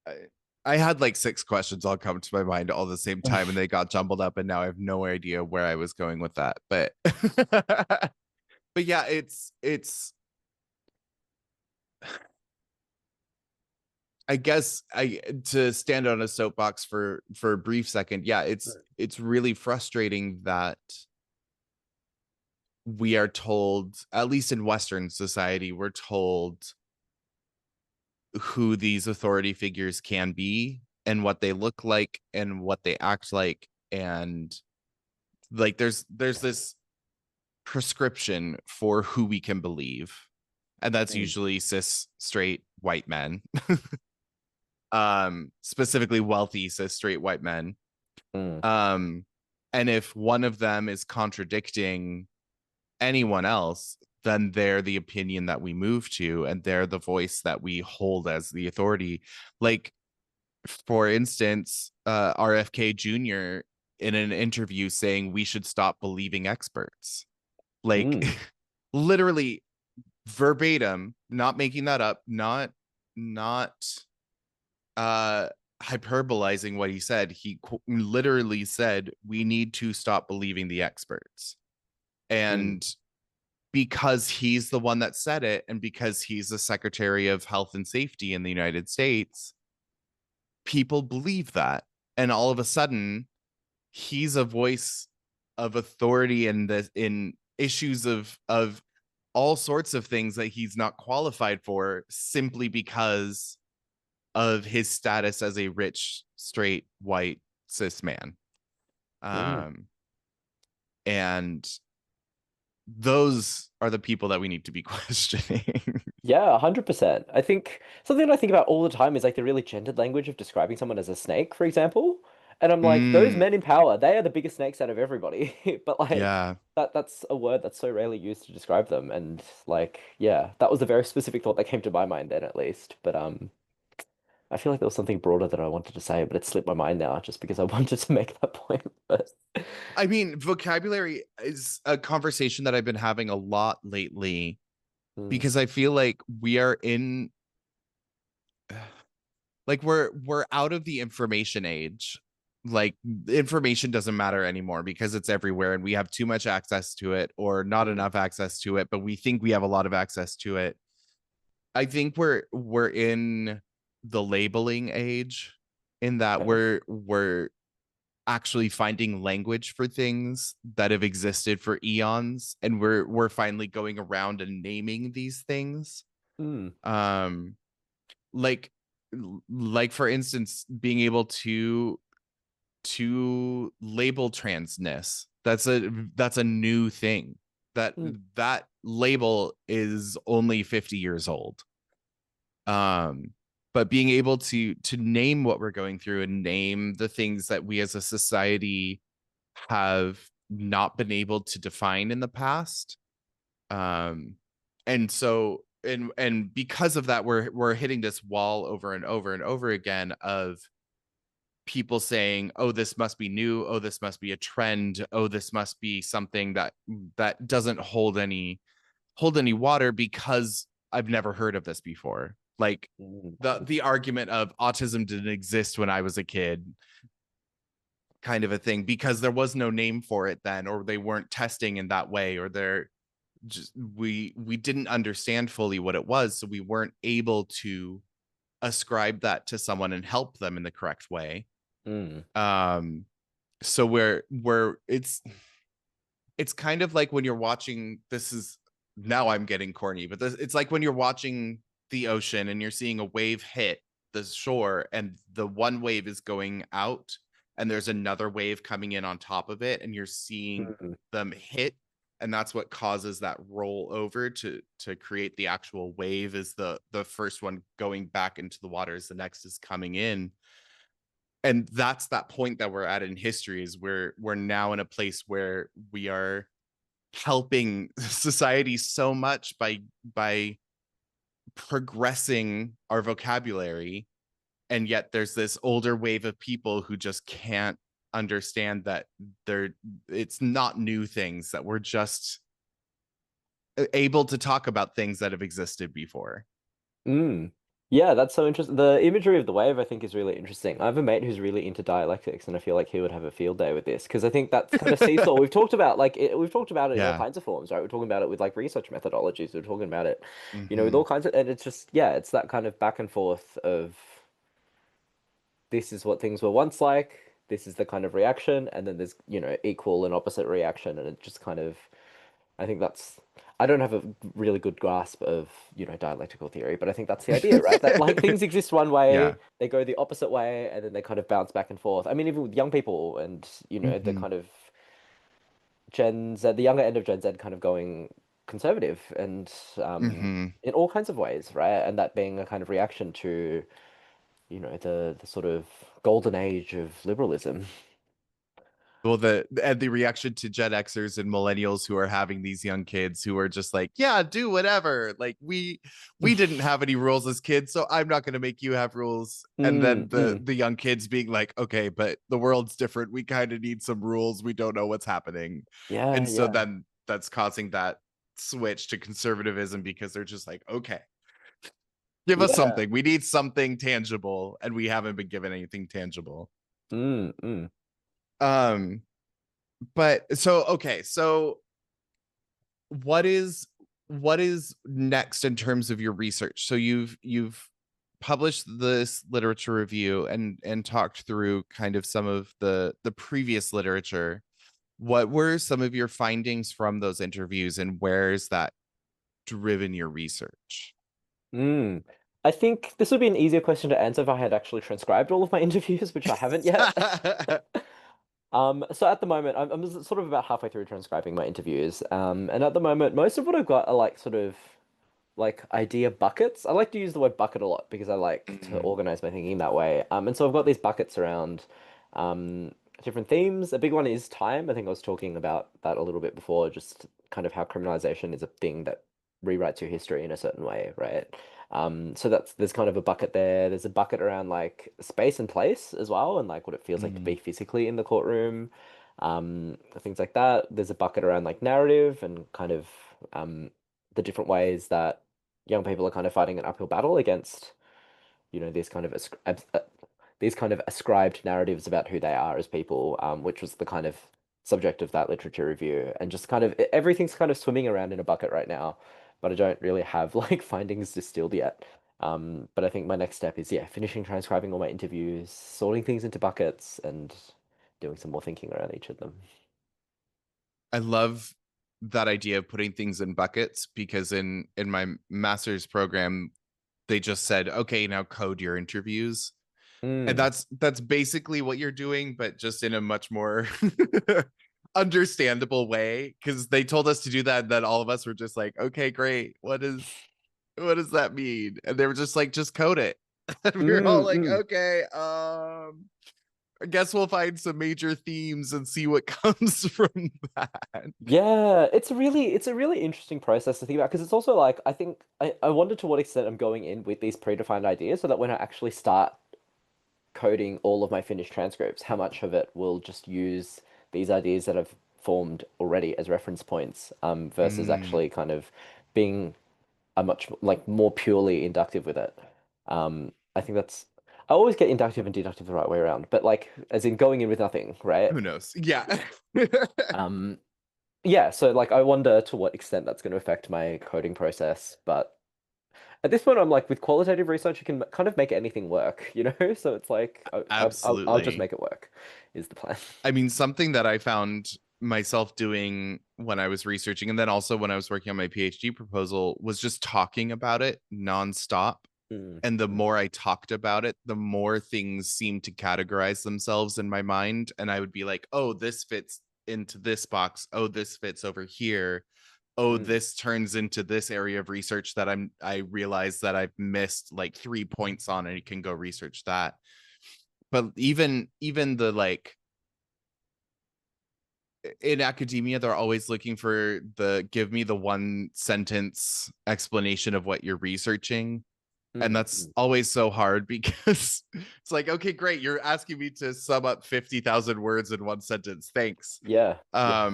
I, I had like six questions all come to my mind all at the same time and they got jumbled up and now I have no idea where I was going with that. But but yeah, it's I guess I to stand on a soapbox for a brief second. Yeah, it's really frustrating that we are told, at least in Western society, we're told who these authority figures can be and what they look like and what they act like. And like there's this prescription for who we can believe. And that's Mm, usually cis straight white men. Specifically wealthy cis straight white men. mm, Um and if one of them is contradicting anyone else, then they're the opinion that we move to and they're the voice that we hold as the authority. Like for instance, RFK Jr. in an interview saying we should stop believing experts. Like mm, literally verbatim, not making that up, not uh hyperbolizing what he said. He literally said we need to stop believing the experts. mm, And because he's the one that said it and because he's the Secretary of Health and Safety in the United States, people believe that. And all of a sudden, he's a voice of authority in issues of all sorts of things that he's not qualified for simply because of his status as a rich, straight, white, cis man. mm. Um, and those are the people that we need to be questioning. Yeah, 100%. I think something that I think about all the time is like the really gendered language of describing someone as a snake, for example. And I'm like, those Mm, men in power, they are the biggest snakes out of everybody. But like yeah. that's a word that's so rarely used to describe them. And like, yeah, that was a very specific thought that came to my mind then at least. But I feel like there was something broader that I wanted to say, but it slipped my mind now just because I wanted to make that point. But I mean, vocabulary is a conversation that I've been having a lot lately mm, because I feel like we are in like we're out of the information age. Like information doesn't matter anymore because it's everywhere and we have too much access to it or not mm, enough access to it, but we think we have a lot of access to it. I think we're in the labeling age in that okay. we're actually finding language for things that have existed for eons and we're finally going around and naming these things. Mm, Um like like for instance being able to label transness, that's a new thing. that mm, that label is only 50 years old. um but being able to name what we're going through and name the things that we as a society have not been able to define in the past. Um and so and and because of that we're hitting this wall over and over and over again of people saying, oh, this must be new, oh, this must be a trend, oh, this must be something that doesn't hold any water because I've never heard of this before. Like mm, the argument of autism didn't exist when I was a kid, kind of a thing, because there was no name for it then, or they weren't testing in that way, or they're just we didn't understand fully what it was, so we weren't able to ascribe that to someone and help them in the correct way. mm, Um, so we're it's kind of like when you're watching, this is, now I'm getting corny, but it's like when you're watching the ocean and you're seeing a wave hit the shore and the one wave is going out and there's another wave coming in on top of it and you're seeing mm, them hit, and that's what causes that roll over to create the actual wave, is the first one going back into the water as the next is coming in. And that's that point that we're at in history, is we're now in a place where we are helping society so much by progressing our vocabulary, and yet there's this older wave of people who just can't understand that they're it's not new things, that we're just able to talk about things that have existed before. mm. Yeah, that's so interesting. The imagery of the wave, I think, is really interesting. I have a mate who's really into dialectics, and I feel like he would have a field day with this because I think that's kind of seesaw. We've talked about it in all Yeah. kinds of forms, right? We're talking about it with like research methodologies. We're talking about it, with Mm-hmm. all kinds of, and it's just yeah, it's that kind of back and forth of this is what things were once like, this is the kind of reaction, and then there's, equal and opposite reaction, and it just kind of, I think that's, I don't have a really good grasp of, dialectical theory, but I think that's the idea, right? That like things exist one Yeah. way, they go the opposite way, and then they kind of bounce back and forth. I mean, even with young people and, the Mm-hmm. kind of Gen Z, the younger end of Gen Z kind of going conservative and Mm-hmm. in all kinds of ways, right? And that being a kind of reaction to the sort of golden age of liberalism. Well, the reaction to Gen Xers and millennials who are having these young kids who are just like, yeah, do whatever. Like we didn't have any rules as kids, so I'm not going to make you have rules. And Mm, then the mm. the young kids being like, okay, but the world's different. We kind of need some rules. We don't know what's happening, Yeah, and so yeah, then that's causing that switch to conservatism because they're just like, okay, give us yeah. something. We need something tangible, and we haven't been given anything tangible. Mm, mm. Um, but so okay, so what is next in terms of your research? So you've published this literature review and talked through kind of some of the previous literature. What were some of your findings from those interviews, and where's that driven your research? Mm. I think this would be an easier question to answer if I had actually transcribed all of my interviews, which I haven't yet. So at the moment, I'm sort of about halfway through transcribing my interviews. And at the moment, most of what I've got are like sort of like idea buckets. I like to use the word bucket a lot because I like to Mm, organize my thinking that way. And so I've got these buckets around um, different themes. A big one is time. I think I was talking about that a little bit before, just kind of how criminalization is a thing that rewrites your history in a certain way, right? So there's kind of a bucket there. There's a bucket around like space and place as well, and like what it feels like to be Mm. physically in the courtroom, things like that. There's a bucket around like narrative and kind of the different ways that young people are kind of fighting an uphill battle against, these kind of these kind of ascribed narratives about who they are as people, which was the kind of subject of that literature review, and just kind of everything's kind of swimming around in a bucket right now, but I don't really have like findings distilled yet. But I think my next step is, yeah, finishing transcribing all my interviews, sorting things into buckets, and doing some more thinking around each of them. I love that idea of putting things in buckets because in my master's program, they just said, okay, now code your interviews. And Mm, that's basically what you're doing, but just in a much more understandable way. Because they told us to do that, and then all of us were just like, okay, great. What does that mean? And they were just like, just code it. And we were all like, mm. okay, I guess we'll find some major themes and see what comes from that. Yeah, it's a really interesting process to think about because it's also like I wonder to what extent I'm going in with these predefined ideas so that when I actually start coding all of my finished transcripts, how much of it will just use these ideas that I've formed already as reference points, versus Mm, actually kind of being a much like more purely inductive with it. I think that's I always get inductive and deductive the right way around, but like as in going in with nothing, right? who knows? Yeah. Um, yeah, so like I wonder to what extent that's going to affect my coding process, but at this point, I'm like, with qualitative research, you can kind of make anything work, you know? So it's like, I'll just Absolutely. make it work, is the plan. I mean, something that I found myself doing when I was researching, and then also when I was working on my PhD proposal, was just talking about it nonstop. Mm, And the mm, more I talked about it, the more things seemed to categorize themselves in my mind. And I would be like, oh, this fits into this box. Oh, this fits over here. Oh, mm, this turns into this area of research that I realize that I've missed like 3 points on, and you can go research that. But even the like in academia, they're always looking for the give me the one sentence explanation of what you're researching. And mm, that's mm. always so hard because it's like, okay, great. You're asking me to sum up 50,000 words in one sentence. Thanks. Yeah, yeah.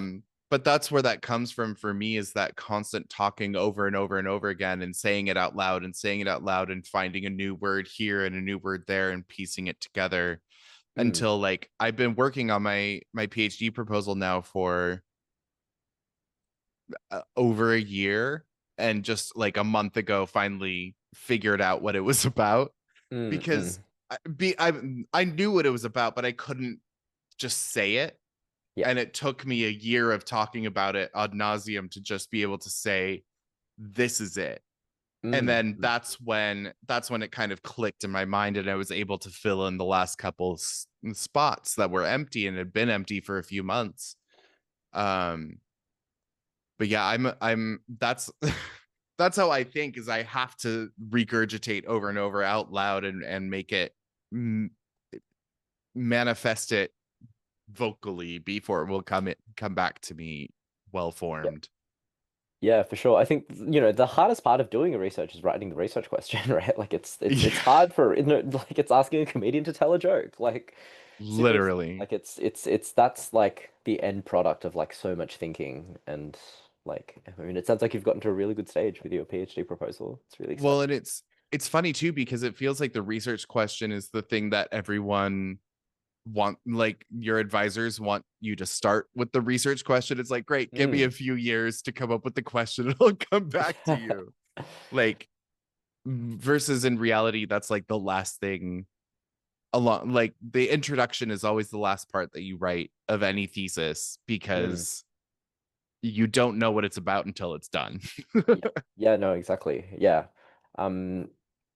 But that's where that comes from for me, is that constant talking over and over and over again and saying it out loud and saying it out loud and finding a new word here and a new word there and piecing it together Mm, until like I've been working on my PhD proposal now for over a year, and just like a month ago finally figured out what it was about mm, because mm. I knew what it was about, but I couldn't just say it. Yeah. And it took me a year of talking about it ad nauseum to just be able to say, this is it. And Mm, then mm. that's when it kind of clicked in my mind, and I was able to fill in the last couple spots that were empty and had been empty for a few months. Um, but yeah, I'm that's that's how I think, is I have to regurgitate over and over out loud and make it mm, manifest it vocally before it will come back to me well formed. Yeah, for sure. I think, the hardest part of doing a research is writing the research question, right? Like it's Yeah, hard for, like it's asking a comedian to tell a joke. Like seriously. literally. Like it's that's like the end product of like so much thinking and like I mean it sounds like you've gotten to a really good stage with your PhD proposal. It's really Well, exciting. and it's funny too because it feels like the research question is the thing that everyone want, like your advisors want you to start with the research question. It's like, great, give me a Mm. few years to come up with the question and I'll come back to you. Like versus in reality, that's like the last thing along, like the introduction is always the last part that you write of any thesis Mm. because you don't know what it's about until it's done. Yeah. Yeah, no, exactly. Yeah. Um,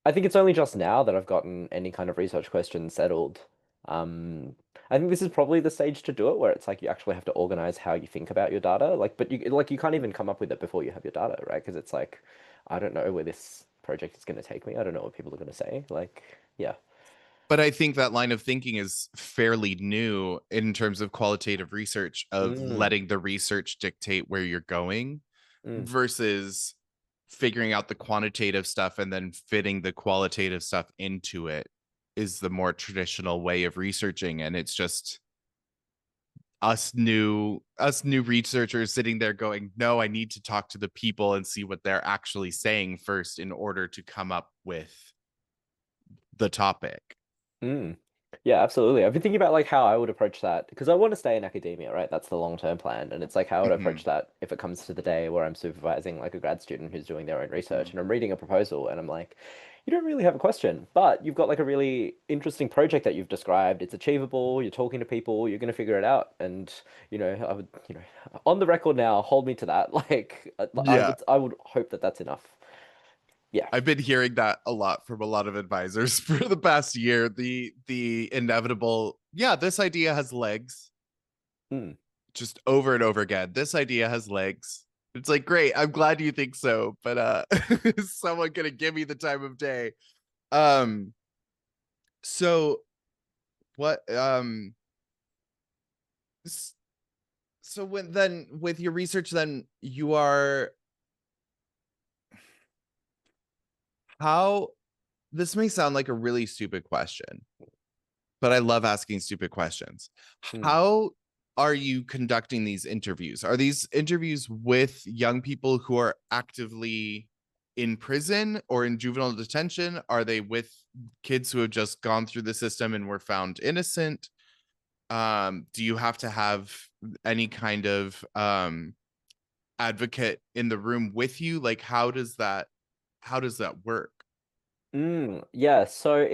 I think it's only just now that I've gotten any kind of research question settled. I think this is probably the stage to do it where it's like you actually have to organize how you think about your data. Like, but you can't even come up with it before you have your data, right? Because it's like, I don't know where this project is going to take me. I don't know what people are going to say. Like, yeah. But I think that line of thinking is fairly new in terms of qualitative research, of Mm, letting the research dictate where you're going mm, versus figuring out the quantitative stuff and then fitting the qualitative stuff into it is the more traditional way of researching. And it's just us new researchers sitting there going, no, I need to talk to the people and see what they're actually saying first in order to come up with the topic. Mm. Yeah, absolutely. I've been thinking about like how I would approach that because I want to stay in academia, right? That's the long-term plan. And it's like how I would approach Mm-hmm. that if it comes to the day where I'm supervising like a grad student who's doing their own research Mm-hmm. and I'm reading a proposal and I'm like, you don't really have a question, but you've got like a really interesting project that you've described. It's achievable, you're talking to people, you're going to figure it out. And, I would, on the record now, hold me to that. Like Yeah. I would hope that that's enough. Yeah. I've been hearing that a lot from a lot of advisors for the past year. The inevitable, yeah, this idea has legs, Mm. just over and over again. This idea has legs. It's like, great, I'm glad you think so, but is someone gonna give me the time of day? Um, so what so when then with your research, then you are how this may sound like a really stupid question, but I love asking stupid questions. Mm. How are you conducting these interviews? Are these interviews with young people who are actively in prison or in juvenile detention? Are they with kids who have just gone through the system and were found innocent? Do you have to have any kind of advocate in the room with you? Like, how does that work? Yeah, so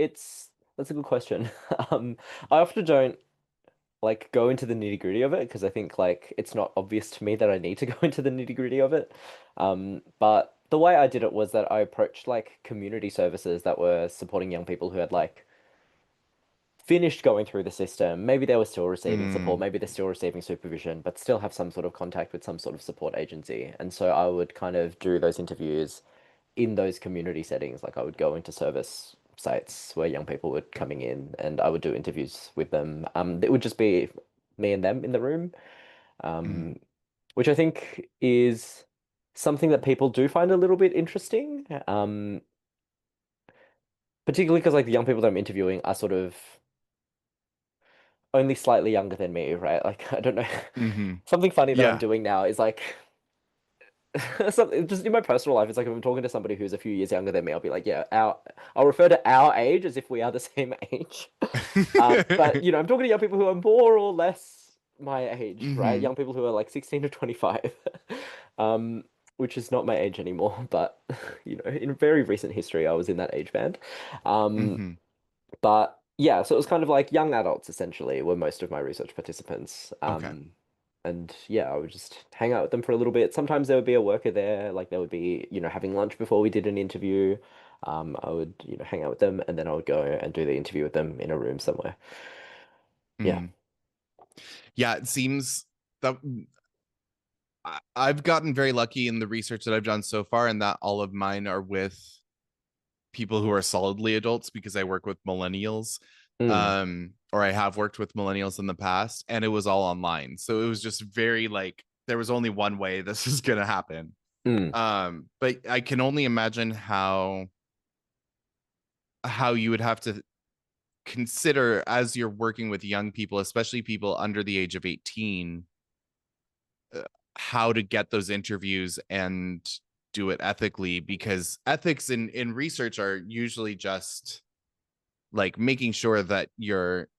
that's a good question. Um, I often don't like go into the nitty-gritty of it because I think like it's not obvious to me that I need to go into the nitty-gritty of it. But the way I did it was that I approached like community services that were supporting young people who had like finished going through the system. Maybe they were still receiving support, Mm, maybe they're still receiving supervision, but still have some sort of contact with some sort of support agency. And so I would kind of do those interviews in those community settings. Like I would go into service sites where young people were coming in and I would do interviews with them. It would just be me and them in the room, mm, um, which I think is something that people do find a little bit interesting. Particularly because like the young people that I'm interviewing are sort of only slightly younger than me, right? Like I don't know. mm-hmm. Something funny that I'm Yeah. doing now is like just in my personal life, it's like if I'm talking to somebody who's a few years younger than me, I'll be like, yeah, I'll refer to our age as if we are the same age. But I'm talking to young people who are more or less my age, right? Mm-hmm. Young people who are like 16 to 25, um, which is not my age anymore. But in very recent history, I was in that age band. Um, Mm-hmm. but yeah, so it was kind of like young adults essentially were most of my research participants. Okay. And yeah, I would just hang out with them for a little bit. Sometimes there would be a worker there, like there would be, having lunch before we did an interview. I would, hang out with them and then I would go and do the interview with them in a room somewhere. Yeah. Mm. Yeah, it seems that I've gotten very lucky in the research that I've done so far, and that all of mine are with people who are solidly adults because I work with millennials, Mm, or I have worked with millennials in the past, and it was all online. So it was just very like there was only one way this is gonna happen. mm, But I can only imagine how you would have to consider as you're working with young people, especially people under the age of 18, uh, how to get those interviews and do it ethically, because ethics in research are usually just like making sure that you're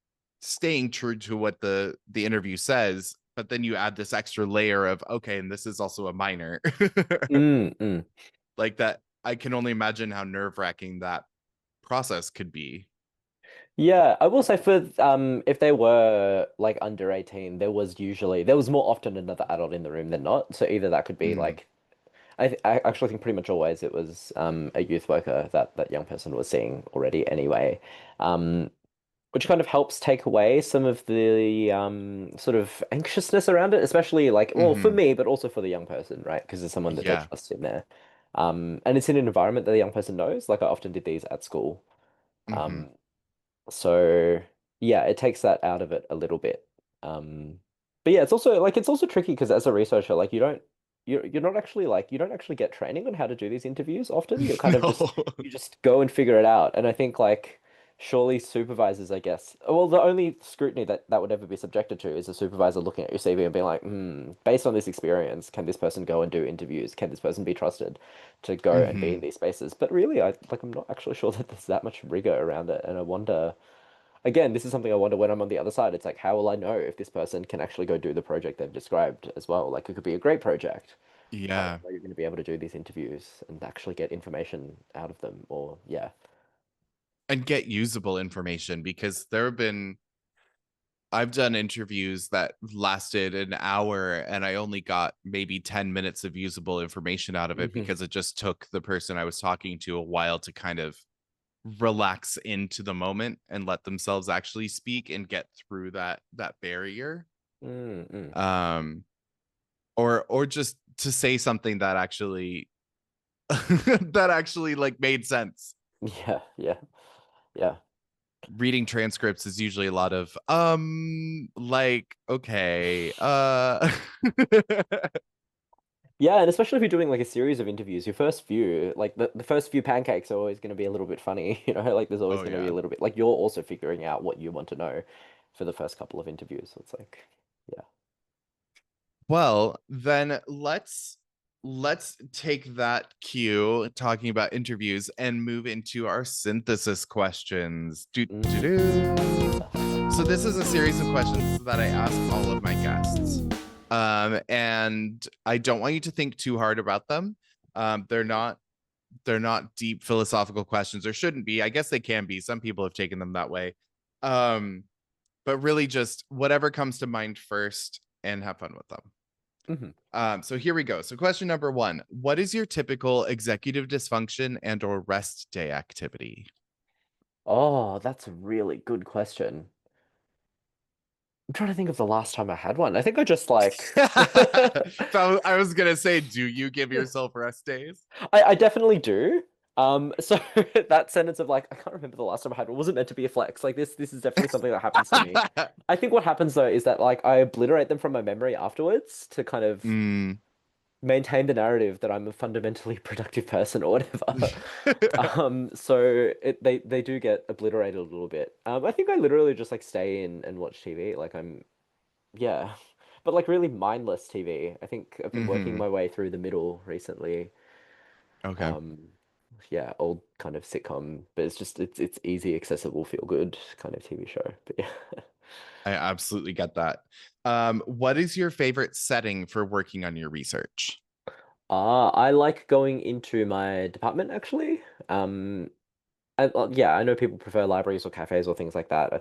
staying true to what the interview says, but then you add this extra layer of, okay, and this is also a minor. mm. Like that, I can only imagine how nerve-wracking that process could be. Yeah, I will say for if they were like under 18, there was more often another adult in the room than not. So either that could be Mm, like I actually think pretty much always it was a youth worker that that young person was seeing already anyway. Um, which kind of helps take away some of the sort of anxiousness around it, especially like, well, for mm-hmm. me, but also for the young person, right? Because there's someone that they Yeah. trust in there. And it's in an environment that the young person knows. Like I often did these at school. Mm-hmm. Um, so yeah, it takes that out of it a little bit. Um, but yeah, it's also tricky because as a researcher, like you're not actually like you don't actually get training on how to do these interviews often. You're kind of No. just you just go and figure it out. And I think like surely supervisors, I guess. Well, the only scrutiny that would ever be subjected to is a supervisor looking at your CV and being like, based on this experience, can this person go and do interviews? Can this person be trusted to go and be in Hmm. these spaces? But really, I'm not actually sure that there's that much rigor around it. And I wonder, again, this is something I wonder when I'm on the other side. It's like, how will I know if this person can actually go do the project they've described as well? Like, it could be a great project. How do Yeah. I know you're going to be able to do these interviews and actually get information out of them? Or, yeah. And get usable information because there have been I've done interviews that lasted an hour and I only got maybe 10 minutes of usable information out of it Hmm. because it just took the person I was talking to a while to kind of relax into the moment and let themselves actually speak and get through that barrier. Mm-mm. Um or just to say something that actually that actually like made sense. Yeah, yeah, yeah. Reading transcripts is usually a lot of like okay Yeah, and especially if you're doing like a series of interviews, your first few, like the first few pancakes are always going to be a little bit funny, you know, like there's always oh going to be a yeah. little bit like you're also figuring out what you want to know for the first couple of interviews. So it's like, yeah. Well, then let's take that cue talking about interviews and move into our synthesis questions. Do, do, do. So this is a series of questions that I ask all of my guests. And I don't want you to think too hard about them. They're not deep philosophical questions or shouldn't be. I guess they can be. Some people have taken them that way. Um, but really just whatever comes to mind first and have fun with them. Hmm. So here we go. So question number one, what is your typical executive dysfunction and or rest day activity? Oh, that's a really good question. I'm trying to think of the last time I had one. I think I just like I was gonna say, do you give yourself rest days? I definitely do. So that sentence of like, I can't remember the last time I had one wasn't meant to be a flex. Like this is definitely something that happens to me. I think what happens though is that like I obliterate them from my memory afterwards to kind of Mm. maintain the narrative that I'm a fundamentally productive person or whatever. So they do get obliterated a little bit. I think I literally just like stay in and watch TV. Like I'm yeah, but like really mindless TV. I think I've been working Hmm. my way through the middle recently. Okay. Um, yeah, old kind of sitcom, but it's easy, accessible, feel good kind of TV show. But yeah. I absolutely get that. What is your favorite setting for working on your research? I like going into my department actually. Yeah, I know people prefer libraries or cafes or things like that.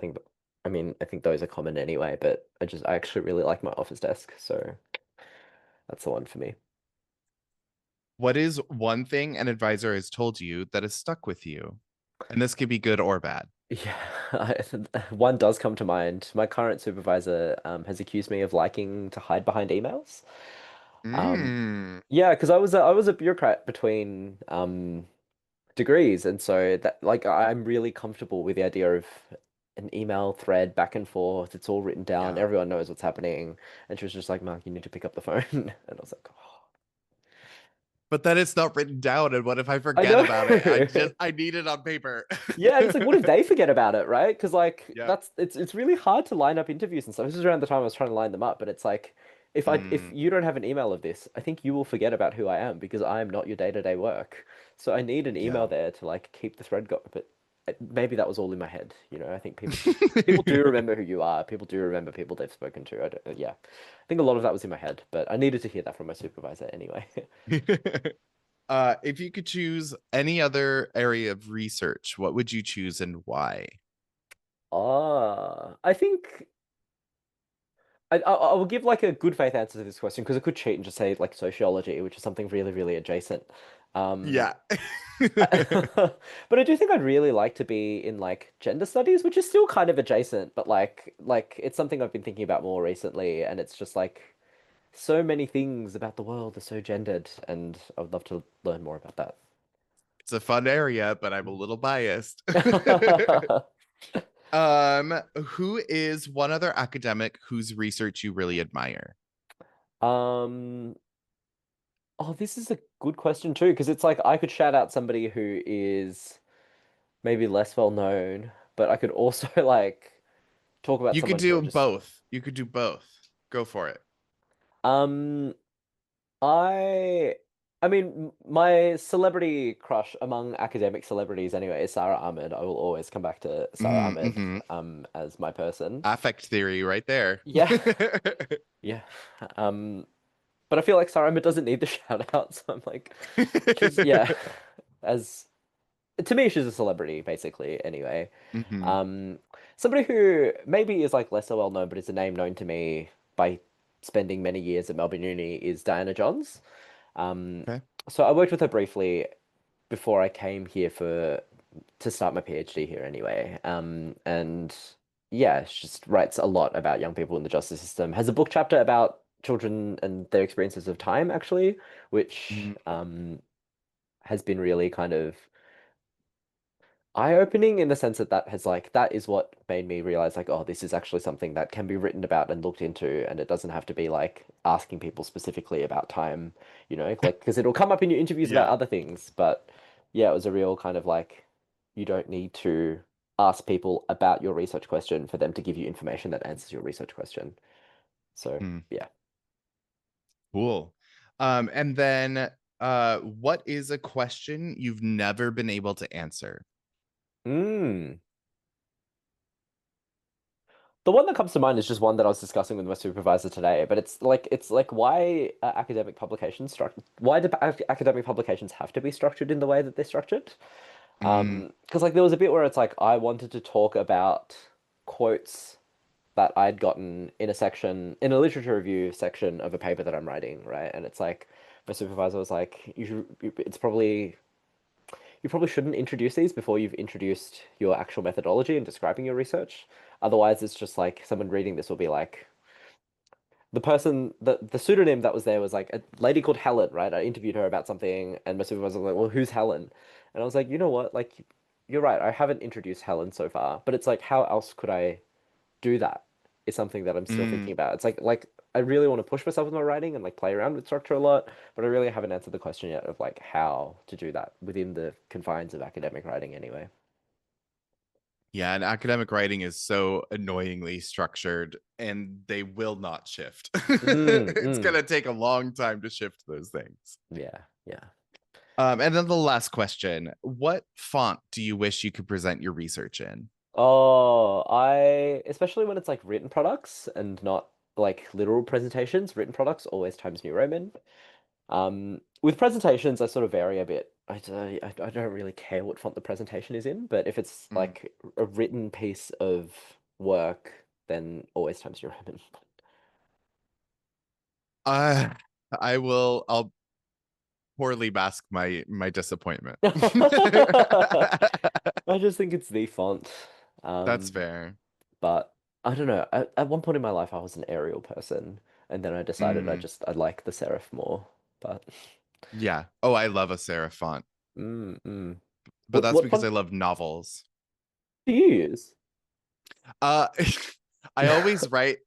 I mean, I think those are common anyway, but I actually really like my office desk, so that's the one for me. What is one thing an advisor has told you that has stuck with you? And this could be good or bad. Yeah, one does come to mind. My current supervisor has accused me of liking to hide behind emails. Um, Mm, yeah, because I was a bureaucrat between degrees, and so that like I'm really comfortable with the idea of an email thread back and forth. It's all written down. yeah. Everyone knows what's happening. And she was just like, Mark, you need to pick up the phone. And I was like, oh, But then it's not written down. And what if I I forget know. about it? I need it on paper. Yeah, and it's like, what if they forget about it, right? Because like Yeah. it's really hard to line up interviews and stuff. This is around the time I was trying to line them up, but it's like if Mm, you don't have an email of this, I think you will forget about who I am because I am not your day-to-day work. So I need an email yeah. there to like keep the thread going. But maybe that was all in my head, you know. I think people do remember who you are. People do remember people they've spoken to. Yeah, I think a lot of that was in my head, but I needed to hear that from my supervisor anyway. If you could choose any other area of research, what would you choose and why? I think. I will give like a good faith answer to this question because I could cheat and just say like sociology, which is something really, really adjacent. Um, Yeah. but I do think I'd really like to be in like gender studies, which is still kind of adjacent, but like it's something I've been thinking about more recently, and it's just like so many things about the world are so gendered, and I would love to learn more about that. It's a fun area, but I'm a little biased. Who is one other academic whose research you really admire? Um, Oh, this is a good question too, because it's like I could shout out somebody who is maybe less well known, but I could also like talk about You could someone who I do just both. You could do both. Go for it. um I I mean my celebrity crush among academic celebrities anyway is Sarah Ahmed. I will always come back to Sarah Ahmed Mm-hmm. as my person. Affect theory right there. Yeah. Yeah. But I feel like Sarah Ahmed doesn't need the shout out, so I'm like she's yeah, as to me she's a celebrity basically anyway. Hmm. Um, Somebody who maybe is like less so well known, but is a name known to me by spending many years at Melbourne Uni is Diana Johns. Um, Okay. so I worked with her briefly before I came here for to start my PhD here anyway. And yeah, she just writes a lot about young people in the justice system. Has a book chapter about children and their experiences of time, actually, which Mhm. has been really kind of eye-opening in the sense that that has like that is what made me realize like oh this is actually something that can be written about and looked into and it doesn't have to be like asking people specifically about time, like because it'll come up in your interviews about Yeah. other things, but yeah, it was a real kind of like you don't need to ask people about your research question for them to give you information that answers your research question. So Hmm. yeah. Cool. And then what is a question you've never been able to answer? Mm. The one that comes to mind is just one that I was discussing with my supervisor today, but it's like why academic publications why do academic publications have to be structured in the way that they're structured? Mm, Because like there was a bit where it's like I wanted to talk about quotes that I'd gotten in a literature review section of a paper that I'm writing, right? And it's like my supervisor was like, you probably shouldn't introduce these before you've introduced your actual methodology and describing your research. Otherwise, it's just like someone reading this will be like, the pseudonym that was there was like a lady called Helen, right? I interviewed her about something, and my supervisor was like, "Well, who's Helen?" And I was like, "You know what? Like, you're right. I haven't introduced Helen so far, but it's like, how else could I do that? Is something that I'm still thinking mm. about. It's like I really want to push myself with my writing and like play around with structure a lot, but I really haven't answered the question yet of like how to do that within the confines of academic writing, anyway." Yeah, and academic writing is so annoyingly structured and they will not shift. Mm, It's mm. gonna take a long time to shift those things. Yeah, yeah. And then the last question, what font do you wish you could present your research in? Oh, especially when it's like written products and not like literal presentations, written products always Times New Roman. With presentations, I sort of vary a bit. I don't really care what font the presentation is in, but if it's Mm. like a written piece of work, then always Times New Roman. Uh, I'll poorly mask my disappointment. I just think it's the font. That's Um, fair. but I don't know. At one point in my life, I was an Arial person, and then I decided Mm, I like the serif more. But yeah. Oh, I love a serif font, mm. but What that's what because I font love novels. do you use? Uh I always write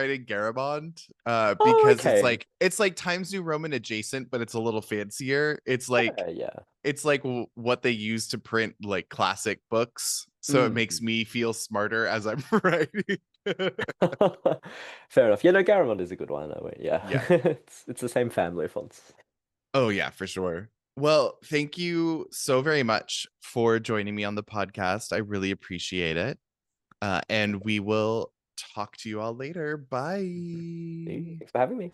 in Garibond Oh, because okay. it's like Times New Roman adjacent, but it's a little fancier. Yeah. It's like what they use to print like classic books. So it makes Mm. me feel smarter as I'm writing. Fair enough. Yeah, no, Garamond is a good one. Yeah, Yeah. it's the same family of fonts. Oh yeah, for sure. Well, thank you so very much for joining me on the podcast. I really appreciate it. And we will talk to you all later. Bye. Thanks for having me.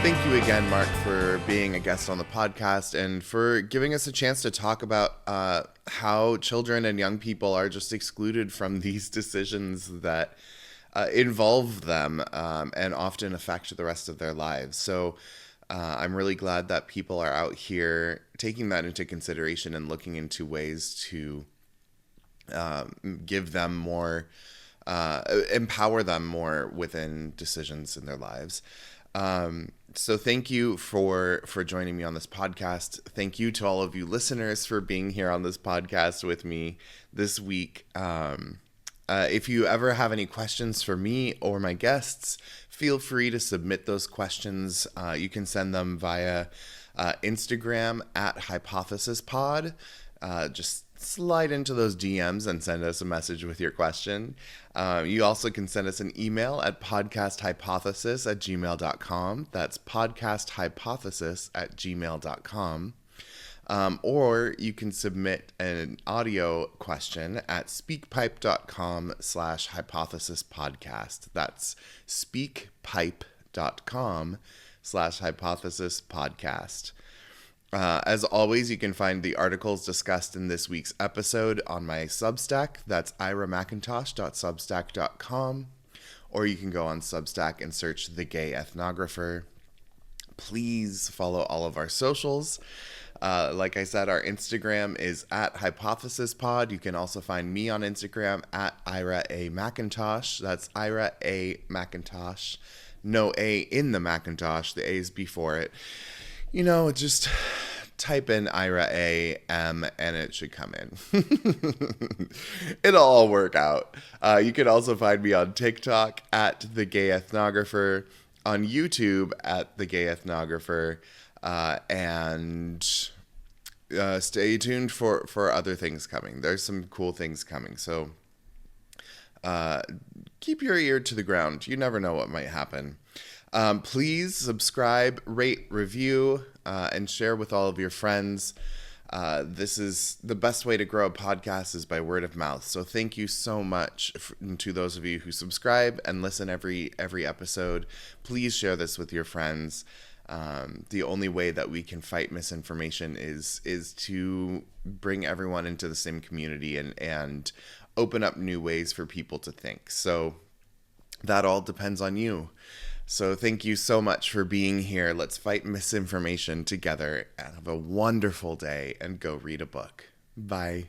Thank you again, Mark, for being a guest on the podcast and for giving us a chance to talk about how children and young people are just excluded from these decisions that involve them and often affect the rest of their lives. So I'm really glad that people are out here taking that into consideration and looking into ways to give them more, empower them more within decisions in their lives. So thank you for joining me on this podcast. Thank you to all of you listeners for being here on this podcast with me this week. If you ever have any questions for me or my guests, feel free to submit those questions. You can send them via Instagram at hypothesispod. Just slide into those DMs and send us a message with your question. You also can send us an email at podcasthypothesis@gmail.com. That's podcasthypothesis@gmail.com. Or you can submit an audio question at speakpipe.com/hypothesispodcast. That's speakpipe.com/hypothesispodcast. As always, you can find the articles discussed in this week's episode on my Substack. That's iramcintosh.substack.com. Or you can go on Substack and search The Gay Ethnographer. Please follow all of our socials. Like I said, our Instagram is at hypothesispod. You can also find me on Instagram at Ira A. McIntosh. That's Ira A. McIntosh. No A in the Macintosh. The A is before it. Just type in Ira A. M. and it should come in. It'll all work out. You can also find me on TikTok at The Gay Ethnographer, on YouTube at The Gay Ethnographer, and stay tuned for other things coming. There's some cool things coming, so keep your ear to the ground. You never know what might happen. Please subscribe, rate, review, and share with all of your friends. This is the best way to grow a podcast is by word of mouth. So thank you so much to those of you who subscribe and listen every episode. Please share this with your friends. The only way that we can fight misinformation is to bring everyone into the same community and open up new ways for people to think. So that all depends on you. So thank you so much for being here. Let's fight misinformation together. Have a wonderful day and go read a book. Bye.